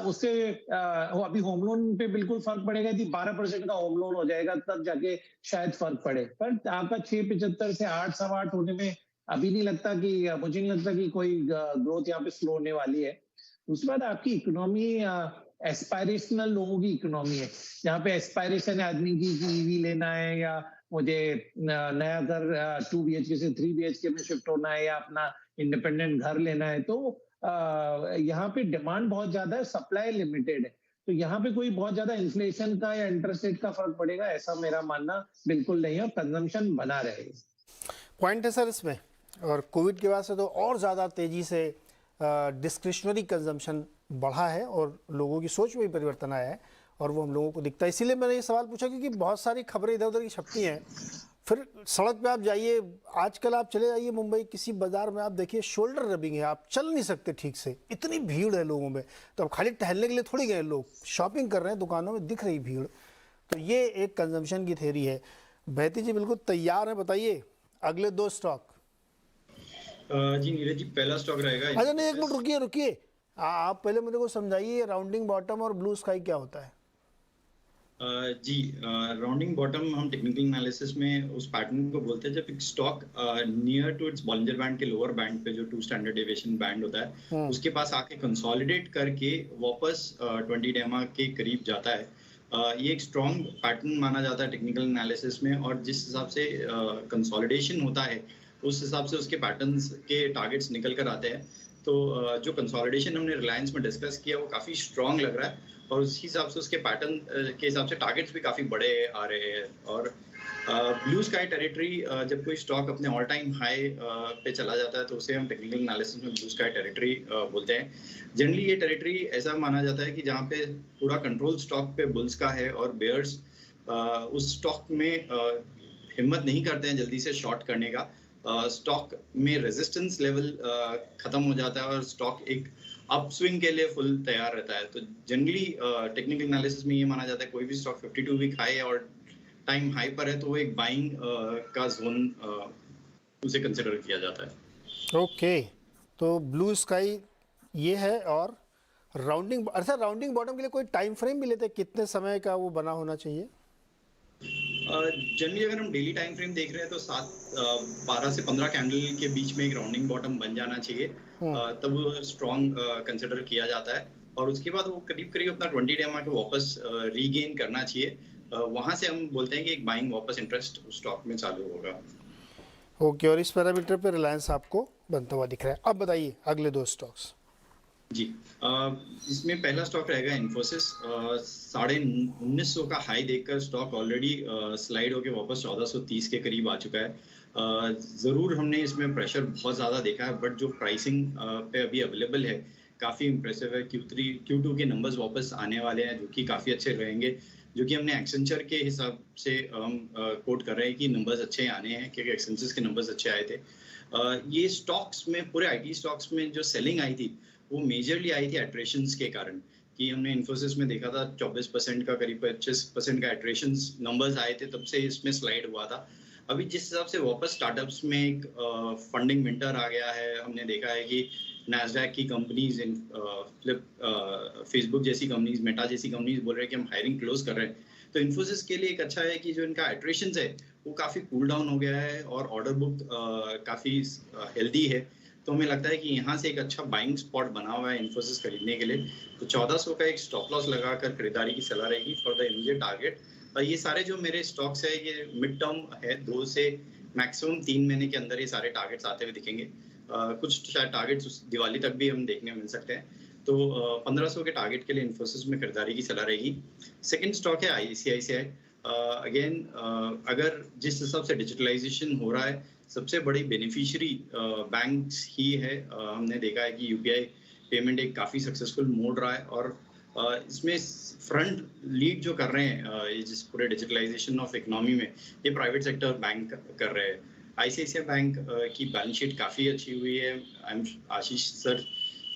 उससे अभी होम लोन पे बिल्कुल फर्क पड़ेगा यदि 12% का होम लोन हो जाएगा, तब जाके शायद फर्क पड़े। पर आपका 6.75 से 8, 8.25 होने में अभी नहीं लगता कि, मुझे नहीं लगता कि कोई ग्रोथ यहाँ पे स्लो होने वाली है। दूसरी बात, आपकी इकोनॉमी एस्पायरेशनल लोगों की इकोनॉमी है, जहाँ पे एस्पायरेशन है आदमी की कि EV लेना है, या मुझे नया घर 2 BHK से 3 BHK में शिफ्ट होना है, या अपना इंडिपेंडेंट घर लेना है। तो यहाँ पे डिमांड बहुत ज्यादा है, सप्लाई लिमिटेड है। तो यहाँ पे कोई बहुत ज्यादा इन्फ्लेशन का या इंटरेस्ट रेट का फर्क पड़ेगा ऐसा मेरा मानना बिल्कुल नहीं है, और कंजम्पशन बना रहेगा। पॉइंट है सर इसमें, और कोविड के बाद से तो और ज़्यादा तेज़ी से डिस्क्रिशनरी कंजम्पशन बढ़ा है और लोगों की सोच में भी परिवर्तन आया है, और वो हम लोगों को दिखता है। इसीलिए मैंने ये सवाल पूछा क्योंकि बहुत सारी खबरें इधर उधर की छपती हैं, फिर सड़क पे आप जाइए, आजकल आप चले जाइए मुंबई किसी बाजार में, आप देखिए शोल्डर रबिंग है, आप चल नहीं सकते ठीक से, इतनी भीड़ है लोगों में। तो अब खाली टहलने के लिए थोड़ी गए लोग, शॉपिंग कर रहे हैं, दुकानों में दिख रही भीड़। तो ये एक कंजम्पशन की थ्योरी है। बहती जी बिल्कुल तैयार है, बताइए अगले 2 स्टॉक। जी नीरज जी, पहला स्टॉक रहेगा अच्छा नहीं, एक मिनट रुकिए रुकिए, आप पहले मुझे को समझाइए राउंडिंग बॉटम और ब्लू स्काई क्या होता है। जी, राउंडिंग बॉटम हम टेक्निकल एनालिसिस में उस पैटर्न को बोलते हैं जब एक stock near to its Bollinger band के लोअर बैंड पे, जो 2 स्टैंडर्ड डेविएशन बैंड होता है, उसके पास आके कंसोलिडेट करके वापस 20 डेमा के करीब जाता है। ये एक स्ट्रॉन्ग पैटर्न माना जाता है टेक्निकल एनालिसिस में, और जिस हिसाब से कंसोलिडेशन होता है उस हिसाब से उसके पैटर्न्स के टारगेट्स निकल कर आते हैं। तो जो कंसोलिडेशन हमने रिलायंस में डिस्कस किया वो काफ़ी स्ट्रॉन्ग लग रहा है, और उसी हिसाब से उसके पैटर्न के हिसाब से टारगेट्स भी काफ़ी बड़े आ रहे हैं। और ब्लू स्काई टेरिटरी, जब कोई स्टॉक अपने ऑल टाइम हाई पे चला जाता है तो उसे हम टेक्निकल एनालिसिस में ब्लू स्काई टेरिटरी बोलते हैं। जनरली ये टेरिटरी ऐसा माना जाता है कि जहाँ पे पूरा कंट्रोल स्टॉक पे बुल्स का है और बेयर्स उस स्टॉक में हिम्मत नहीं करते हैं जल्दी से शॉर्ट करने का। स्टॉक में रेजिस्टेंस लेवल खत्म हो जाता है और स्टॉक एक अपस्विंग के लिए फुल तैयार रहता है। तो जनरली टेक्निकल एनालिसिस में ये माना जाता है कोई भी स्टॉक 52 वीक हाई और टाइम हाई पर है तो वो एक बाइंग का जोन उसे कंसिडर किया जाता है। ओके, तो ब्लू स्काई ये है। और राउंडिंग, अच्छा राउंडिंग बॉटम के लिए कोई टाइम फ्रेम भी लेते हैं, कितने समय का वो बना होना चाहिए? जनरली अगर हम डेली टाइम फ्रेम देख रहे हैं तो 12 से 15 कैंडल के बीच में एक राउंडिंग बॉटम बन जाना चाहिए, तब वो स्ट्रॉन्ग कंसिडर किया जाता है। और उसके बाद वो करीब करीब अपना 20 डेमा को वापस रीगेन करना चाहिए। वहां से हम बोलते हैं कि एक बाइंग वापस इंटरेस्ट उस स्टॉक में चालू होगा। ओके, और इस पैरामीटर पे रिलायंस आपको बनता हुआ दिख रहा है। अब बताइए अगले 2 स्टॉक्स। जी, इसमें पहला स्टॉक रहेगा इन्फोसिस। 1950 का हाई देखकर स्टॉक ऑलरेडी स्लाइड होकर वापस 1430 के करीब आ चुका है। ज़रूर हमने इसमें प्रेशर बहुत ज़्यादा देखा है, बट जो प्राइसिंग पे अभी अवेलेबल है काफ़ी इंप्रेसिव है। Q2 के नंबर्स वापस आने वाले हैं जो कि काफ़ी अच्छे रहेंगे, जो कि हमने एक्सेंचर के हिसाब से हम कोट कर रहे हैं कि नंबर्स अच्छे आने हैं, क्योंकि एक्सेंचर के नंबर्स अच्छे आए थे। ये स्टॉक्स में, पूरे IT स्टॉक्स में जो सेलिंग आई थी वो मेजरली आई थी एट्रेशंस के कारण, कि हमने इन्फोसिस में देखा था 24% का करीब 25% का एट्रेशंस नंबर्स आए थे, तब से इसमें स्लाइड हुआ था। अभी जिस हिसाब से वापस स्टार्टअप्स में एक फंडिंग विंटर आ गया है, हमने देखा है कि नैस्डैक की कंपनीज, फेसबुक जैसी कंपनीज, मेटा जैसी कंपनीज बोल रहे हैं कि हम हायरिंग क्लोज कर रहे हैं। तो इन्फोसिस के लिए एक अच्छा है कि जो इनका एट्रेशंस है वो काफ़ी कूल डाउन हो गया है और ऑर्डर बुक काफ़ी हेल्दी है। तो हमें लगता है कि यहाँ से एक अच्छा बाइंग स्पॉट बना हुआ है इन्फोसिस खरीदने के लिए। तो 1400 का एक स्टॉप लॉस लगाकर खरीदारी की सलाह रहेगी फॉर द इमीडिएट टारगेट। ये सारे जो मेरे स्टॉक्स है ये मिड टर्म है, 2 से मैक्सिमम 3 महीने के अंदर ये सारे टारगेट्स आते हुए दिखेंगे। कुछ शायद टारगेट्स दिवाली तक भी हम देखने मिल सकते हैं। तो 1500 के टारगेट के लिए इन्फोसिस में खरीदारी की सलाह रहेगी। सेकेंड स्टॉक है ICICI। अगेन अगर जिस हिसाब से डिजिटलाइजेशन हो रहा है, सबसे बड़ी बेनिफिशियरी बैंक्स ही है। हमने देखा है कि UPI पेमेंट एक काफ़ी सक्सेसफुल मोड रहा है, और इसमें फ्रंट लीड जो कर रहे हैं जिस पूरे डिजिटलाइजेशन ऑफ इकोनॉमी में, ये प्राइवेट सेक्टर बैंक कर रहे हैं। ICICI बैंक की बैलेंस शीट काफ़ी अच्छी हुई है। आशीष सर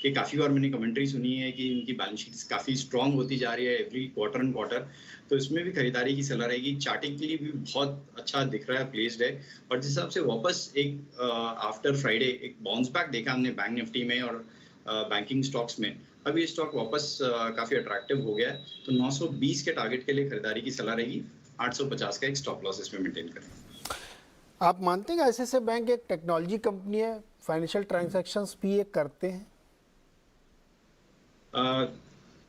के काफ़ी बार मैंने कमेंट्री सुनी है कि उनकी बैलेंस शीट काफ़ी स्ट्रॉन्ग होती जा रही है एवरी क्वार्टर एंड क्वार्टर। तो इसमें भी खरीदारी की सलाह रहेगी। चार्टिंग के लिए भी बहुत अच्छा दिख रहा है, प्लेस्ड है। और जिस हिसाब से वापस एक आफ्टर फ्राइडे एक बाउंस बैक देखा हमने बैंक निफ्टी में और बैंकिंग स्टॉक्स में, अभी ये स्टॉक वापस काफ़ी अट्रैक्टिव हो गया है। तो 920 के टारगेट के लिए खरीदारी की सलाह रहेगी। 850 का एक स्टॉप लॉस इसमें मेंटेन करें। आप मानते हैं कि ICICI बैंक एक टेक्नोलॉजी कंपनी है, फाइनेंशियल ट्रांजैक्शंस भी ये करते हैं?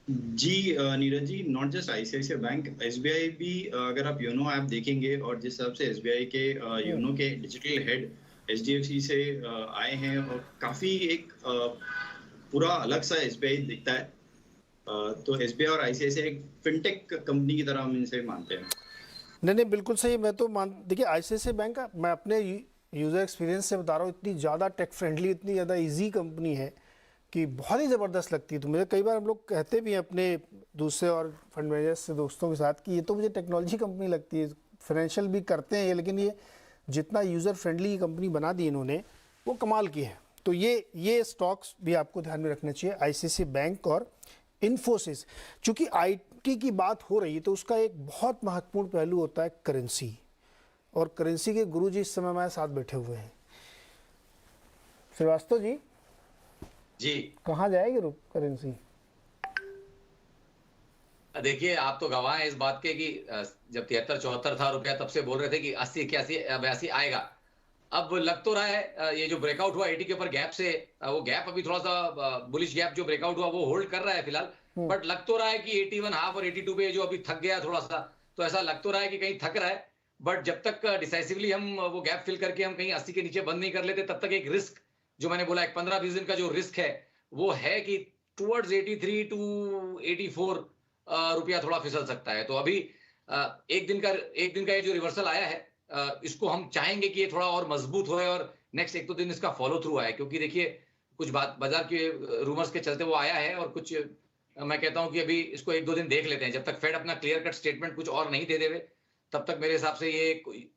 जी Neeraj ji, not just ICICI bank, SBI भी अगर आप योनो ऐप देखेंगे और जिस हिसाब से SBI के योनो के डिजिटल हेड HDFC से आए हैं, और काफ़ी एक पूरा अलग सा SBI दिखता है। तो SBI और ICICI एक फिनटेक कंपनी की तरह हम इनसे मानते हैं। नहीं बिल्कुल सही। मैं तो देखिए ICICI बैंक का मैं अपने यूज़र एक्सपीरियंस से बता रहा हूँ, इतनी ज़्यादा टेक फ्रेंडली, इतनी ज़्यादा इजी कंपनी है कि बहुत ही ज़बरदस्त लगती है। तो मुझे कई बार हम लोग कहते भी हैं अपने दूसरे और फंड मैनेजर्स से दोस्तों के साथ कि ये तो मुझे टेक्नोलॉजी कंपनी लगती है, फाइनेंशियल भी करते हैं ये, लेकिन ये जितना यूज़र फ्रेंडली कंपनी बना दी इन्होंने वो कमाल की है। तो ये स्टॉक्स भी आपको ध्यान में रखना चाहिए, आईसीआईसी बैंक और इन्फोसिस। चूँकि आईटी की बात हो रही है तो उसका एक बहुत महत्वपूर्ण पहलू होता है करेंसी, और करेंसी के गुरुजी इस समय हमारे साथ बैठे हुए हैं। श्रीवास्तव जी कहाँ जाएगी करेंसी? देखिए, आप तो गवाह हैं इस बात के कि जब 73-74 था रुपया तब से बोल रहे थे कि 80-81 आएगा। अब लग तो रहा है ये जो ब्रेकआउट हुआ 80 के ऊपर गैप से, वो गैप अभी थोड़ा सा बुलिश गैप जो ब्रेकआउट हुआ वो होल्ड कर रहा है फिलहाल, बट लग तो रहा है कि 81.5 और 82 पे जो अभी थक गया थोड़ा सा, तो ऐसा लग तो रहा है कि कहीं थक रहा है। बट जब तक डिसाइसिवली हम वो गैप फिल करके हम कहीं 80 के नीचे बंद नहीं कर लेते, तब तक एक रिस्क जो मैंने बोला, एक 15-20 दिन का जो रिस्क है वो है कि टुवर्ड्स 83 टू 84 रुपया थोड़ा फिसल सकता है। तो अभी एक दिन का ये जो रिवर्सल आया है, इसको हम चाहेंगे कि ये थोड़ा और मजबूत होए और नेक्स्ट 1-2 दिन इसका फॉलो थ्रू आए, क्योंकि देखिए कुछ बात बाजार के रूमर्स के चलते वो आया है, और कुछ मैं कहता हूं कि अभी इसको 1-2 दिन देख लेते हैं। जब तक फेड अपना क्लियर कट स्टेटमेंट कुछ और नहीं दे देवे, तब तक मेरे हिसाब से ये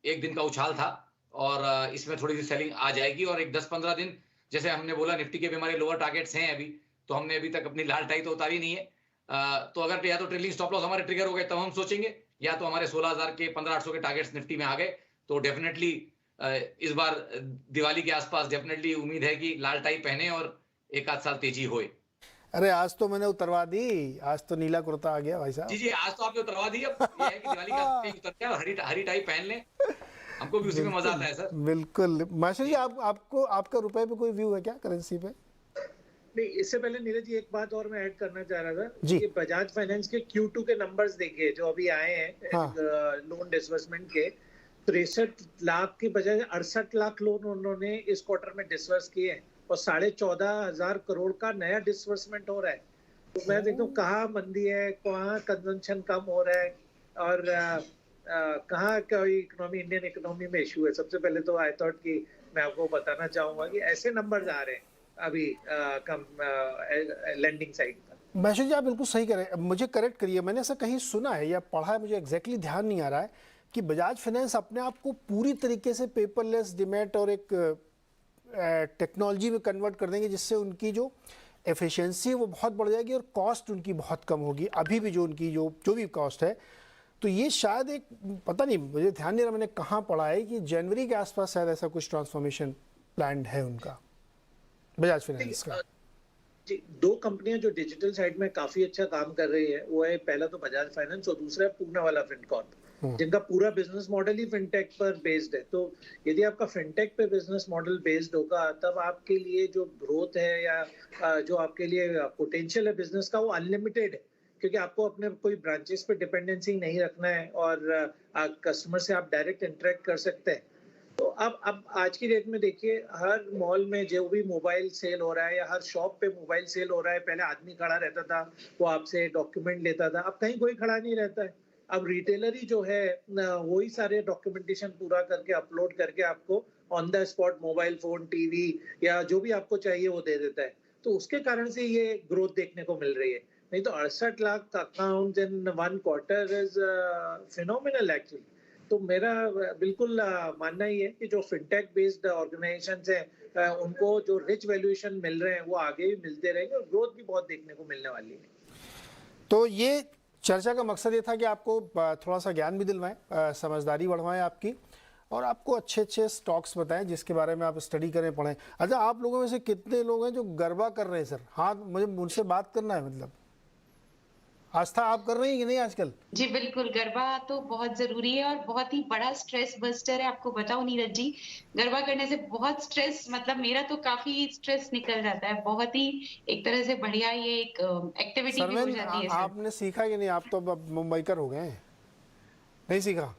एक दिन का उछाल था, और इसमें थोड़ी सी सेलिंग आ जाएगी। और एक 10-15 दिन, जैसे हमने बोला निफ्टी के भी हमारे लोअर टारगेट्स हैं अभी, तो हमने अभी तक अपनी लाल टाई तो उतारी नहीं है। तो अगर या तो ट्रेलिंग स्टॉप लॉस हमारे ट्रिगर हो गए तब हम सोचेंगे, या तो हमारे 16,000 के 15,800 के टारगेट्स निफ्टी में आ गए, तो डेफिनेटली इस बार दिवाली के आसपास डेफिनेटली उम्मीद है कि लाल टाई पहने और एक आध साल तेजी होए। अरे आज तो मैंने उतरवा दी, आज तो नीला कुर्ता आ गया भाई साहब। जी, आज तो आपने उतरवा दी। अब ये है कि दिवाली का उतर गया और हरी टाई पहन लें, हमको भी उसी में मजा आता है सर। बिल्कुल। मास्टर जी, आपका रुपए पे कोई व्यू है क्या, करेंसी पे? नहीं, इससे पहले नीरज जी एक बात और मैं ऐड करना चाह रहा था जी। कि बजाज फाइनेंस के Q2 के नंबर्स देखिए जो अभी आए हैं, हाँ। लोन डिसबर्समेंट के 63 लाख के बजाय 68 लाख लोन उन्होंने इस क्वार्टर में डिसबर्स किए हैं, और 14,500 करोड़ का नया डिसबर्समेंट हो रहा है। तो मैं देखता हूँ कहाँ मंदी है, कहाँ कंजम्पशन कम हो रहा है, और कहाँ कोई इंडियन इकोनॉमी में इशू है। सबसे पहले तो आई थॉट कि मैं आपको बताना चाहूंगा कि ऐसे नंबर्स आ रहे हैं अभी कम लैंडिंग साइड पर। मैशर जी, आप बिल्कुल सही करें, मुझे करेक्ट करिए, मैंने ऐसा कहीं सुना है या पढ़ा है, मुझे एग्जैक्टली ध्यान नहीं आ रहा है कि बजाज फाइनेंस अपने आप को पूरी तरीके से पेपरलेस, डिमैट और एक टेक्नोलॉजी में कन्वर्ट कर देंगे, जिससे उनकी जो एफिशिएंसी है वो बहुत बढ़ जाएगी और कॉस्ट उनकी बहुत कम होगी। अभी भी जो उनकी जो भी कॉस्ट है, तो ये शायद एक, पता नहीं मुझे ध्यान नहीं रहा मैंने कहाँ पढ़ा है कि जनवरी के आसपास शायद ऐसा कुछ ट्रांसफॉर्मेशन प्लान है उनका, बजाज फाइनेंस का। जी, दो कंपनियां जो डिजिटल साइड में काफी अच्छा काम कर रही है, वो है पहला तो बजाज फाइनेंस और दूसरा है पूना वाला फिनकॉर्प, जिनका पूरा बिजनेस मॉडल ही फिनटेक पर बेस्ड है। तो यदि आपका फिनटेक पे बिजनेस मॉडल बेस्ड होगा, तब आपके लिए जो ग्रोथ है या जो आपके लिए पोटेंशियल है बिजनेस का, वो अनलिमिटेड है, क्योंकि आपको अपने कोई ब्रांचेस पे डिपेंडेंसी नहीं रखना है, और कस्टमर से आप डायरेक्ट इंटरेक्ट कर सकते हैं। तो अब आज की डेट में देखिए, हर मॉल में जो भी मोबाइल सेल हो रहा है या हर शॉप पे मोबाइल सेल हो रहा है, पहले आदमी खड़ा रहता था, वो आपसे डॉक्यूमेंट लेता था, अब कहीं कोई खड़ा नहीं रहता है। अब रिटेलर ही जो है वही सारे डॉक्यूमेंटेशन पूरा करके अपलोड करके आपको on the spot mobile phone, TV या जो भी आपको चाहिए वो दे देता है। तो उसके कारण से ये ग्रोथ देखने को मिल रही है। नहीं तो 68 lakh account in 1 quarter is phenomenal actually. तो मेरा बिल्कुल मानना ही है कि जो फिनटेक बेस्ड ऑर्गेनाइजेशंस हैं, उनको जो रिच वैल्यूएशन मिल रहे हैं वो आगे भी मिलते रहेंगे, और ग्रोथ भी बहुत देखने को मिलने वाली है। तो ये चर्चा का मकसद ये था कि आपको थोड़ा सा ज्ञान भी दिलवाएं, समझदारी बढ़वाएं आपकी, और आपको अच्छे अच्छे स्टॉक्स बताएं जिसके बारे में आप स्टडी करें, पढ़ें। अच्छा, आप लोगों में से कितने लोग हैं जो गरबा कर रहे हैं सर? हाँ, मुझे उनसे बात करना है, मतलब आस्था आप कर रही हैं कि नहीं आजकल? जी बिल्कुल, गरबा तो बहुत जरूरी है और बहुत ही बड़ा स्ट्रेस बस्टर है। आपको बताऊं नीरज जी, गरबा करने से बहुत स्ट्रेस, मतलब मेरा तो काफी स्ट्रेस निकल जाता है। बहुत ही एक तरह से बढ़िया ये एक एक्टिविटी भी हो जाती है। आपने सीखा कि नहीं? आप तो अब मुंबईकर हो गए हैं, नहीं सीखा?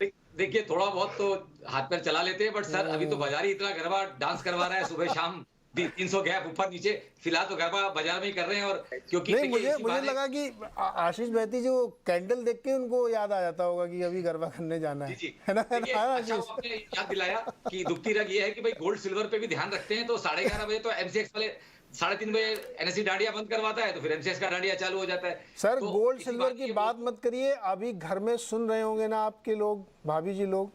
देखिए, थोड़ा बहुत तो हाथ पैर चला लेते हैं, बट सर अभी तो बाजार ही इतना गरबा डांस करवा रहा है, सुबह शाम 300 गैप ऊपर नीचे। फिलहाल तो गरबा बाजार में ही कर रहे हैं, और क्योंकि नहीं, मुझे लगा कि आशीष बहती जो कैंडल देख के उनको याद आ जाता होगा कि अभी गरबा करने जाना है। जी, है ना? अच्छा, आपने याद दिलाया कि दुखती रग ये है कि भाई गोल्ड सिल्वर पे भी ध्यान रखते हैं, तो 11:30 बजे तो MCX वाले 3:30 बजे एनएससी डांडिया बंद करवाता है तो फिर एमसीएक्स का डांडिया चालू हो जाता है। सर तो गोल्ड इसी सिल्वर ये की बात मत करिए, अभी घर में सुन रहे होंगे ना आपके लोग, भाभी जी लोग,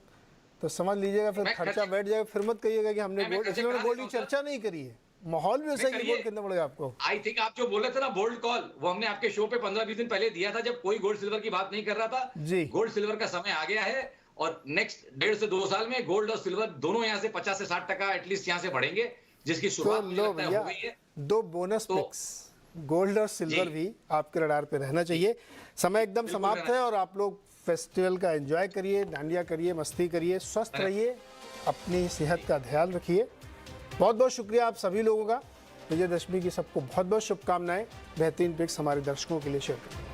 तो समझ लीजिएगा फिर मैं खर्चा खर्चे- बैठ जाएगा। फिर मत कहिएगा कि हमने मैं गोल्ड, खर्चे इसलिए करा गोल्ड देता की हूं, चर्चा नहीं करी है। माहौल भी वैसा है कि करिए। गोल्ड कितना पड़ेगा आपको। आई थिंक आप जो बोल रहे थे ना बोल्ड कॉल, वो हमने आपके शो पे 15-20 दिन पहले दिया था, जब कोई गोल्ड सिल्वर की बात नहीं कर रहा था। जी। गोल्ड सिल्वर का समय आ गया है और नेक्स्ट 1.5 से 2 साल में गोल्ड और सिल्वर दोनों यहाँ से 50 से 60% एटलीस्ट यहाँ से बढ़ेंगे, जिसकी तो शुरुआत मुझे लो लगता है भैया, हो गई है। 2 बोनस तो- पिक्स, गोल्ड और सिल्वर जी। भी आपके रडार पे रहना चाहिए। समय एकदम बिल्कुल समाप्त रहना है और आप लोग फेस्टिवल का एंजॉय करिए, डांडिया करिए, मस्ती करिए, स्वस्थ रहना। रहिए, अपनी सेहत का ध्यान रखिए। बहुत बहुत शुक्रिया आप सभी लोगों का। विजयदशमी की सबको बहुत बहुत शुभकामनाएं। बेहतरीन पिक्स हमारे दर्शकों के लिए शेयर करें।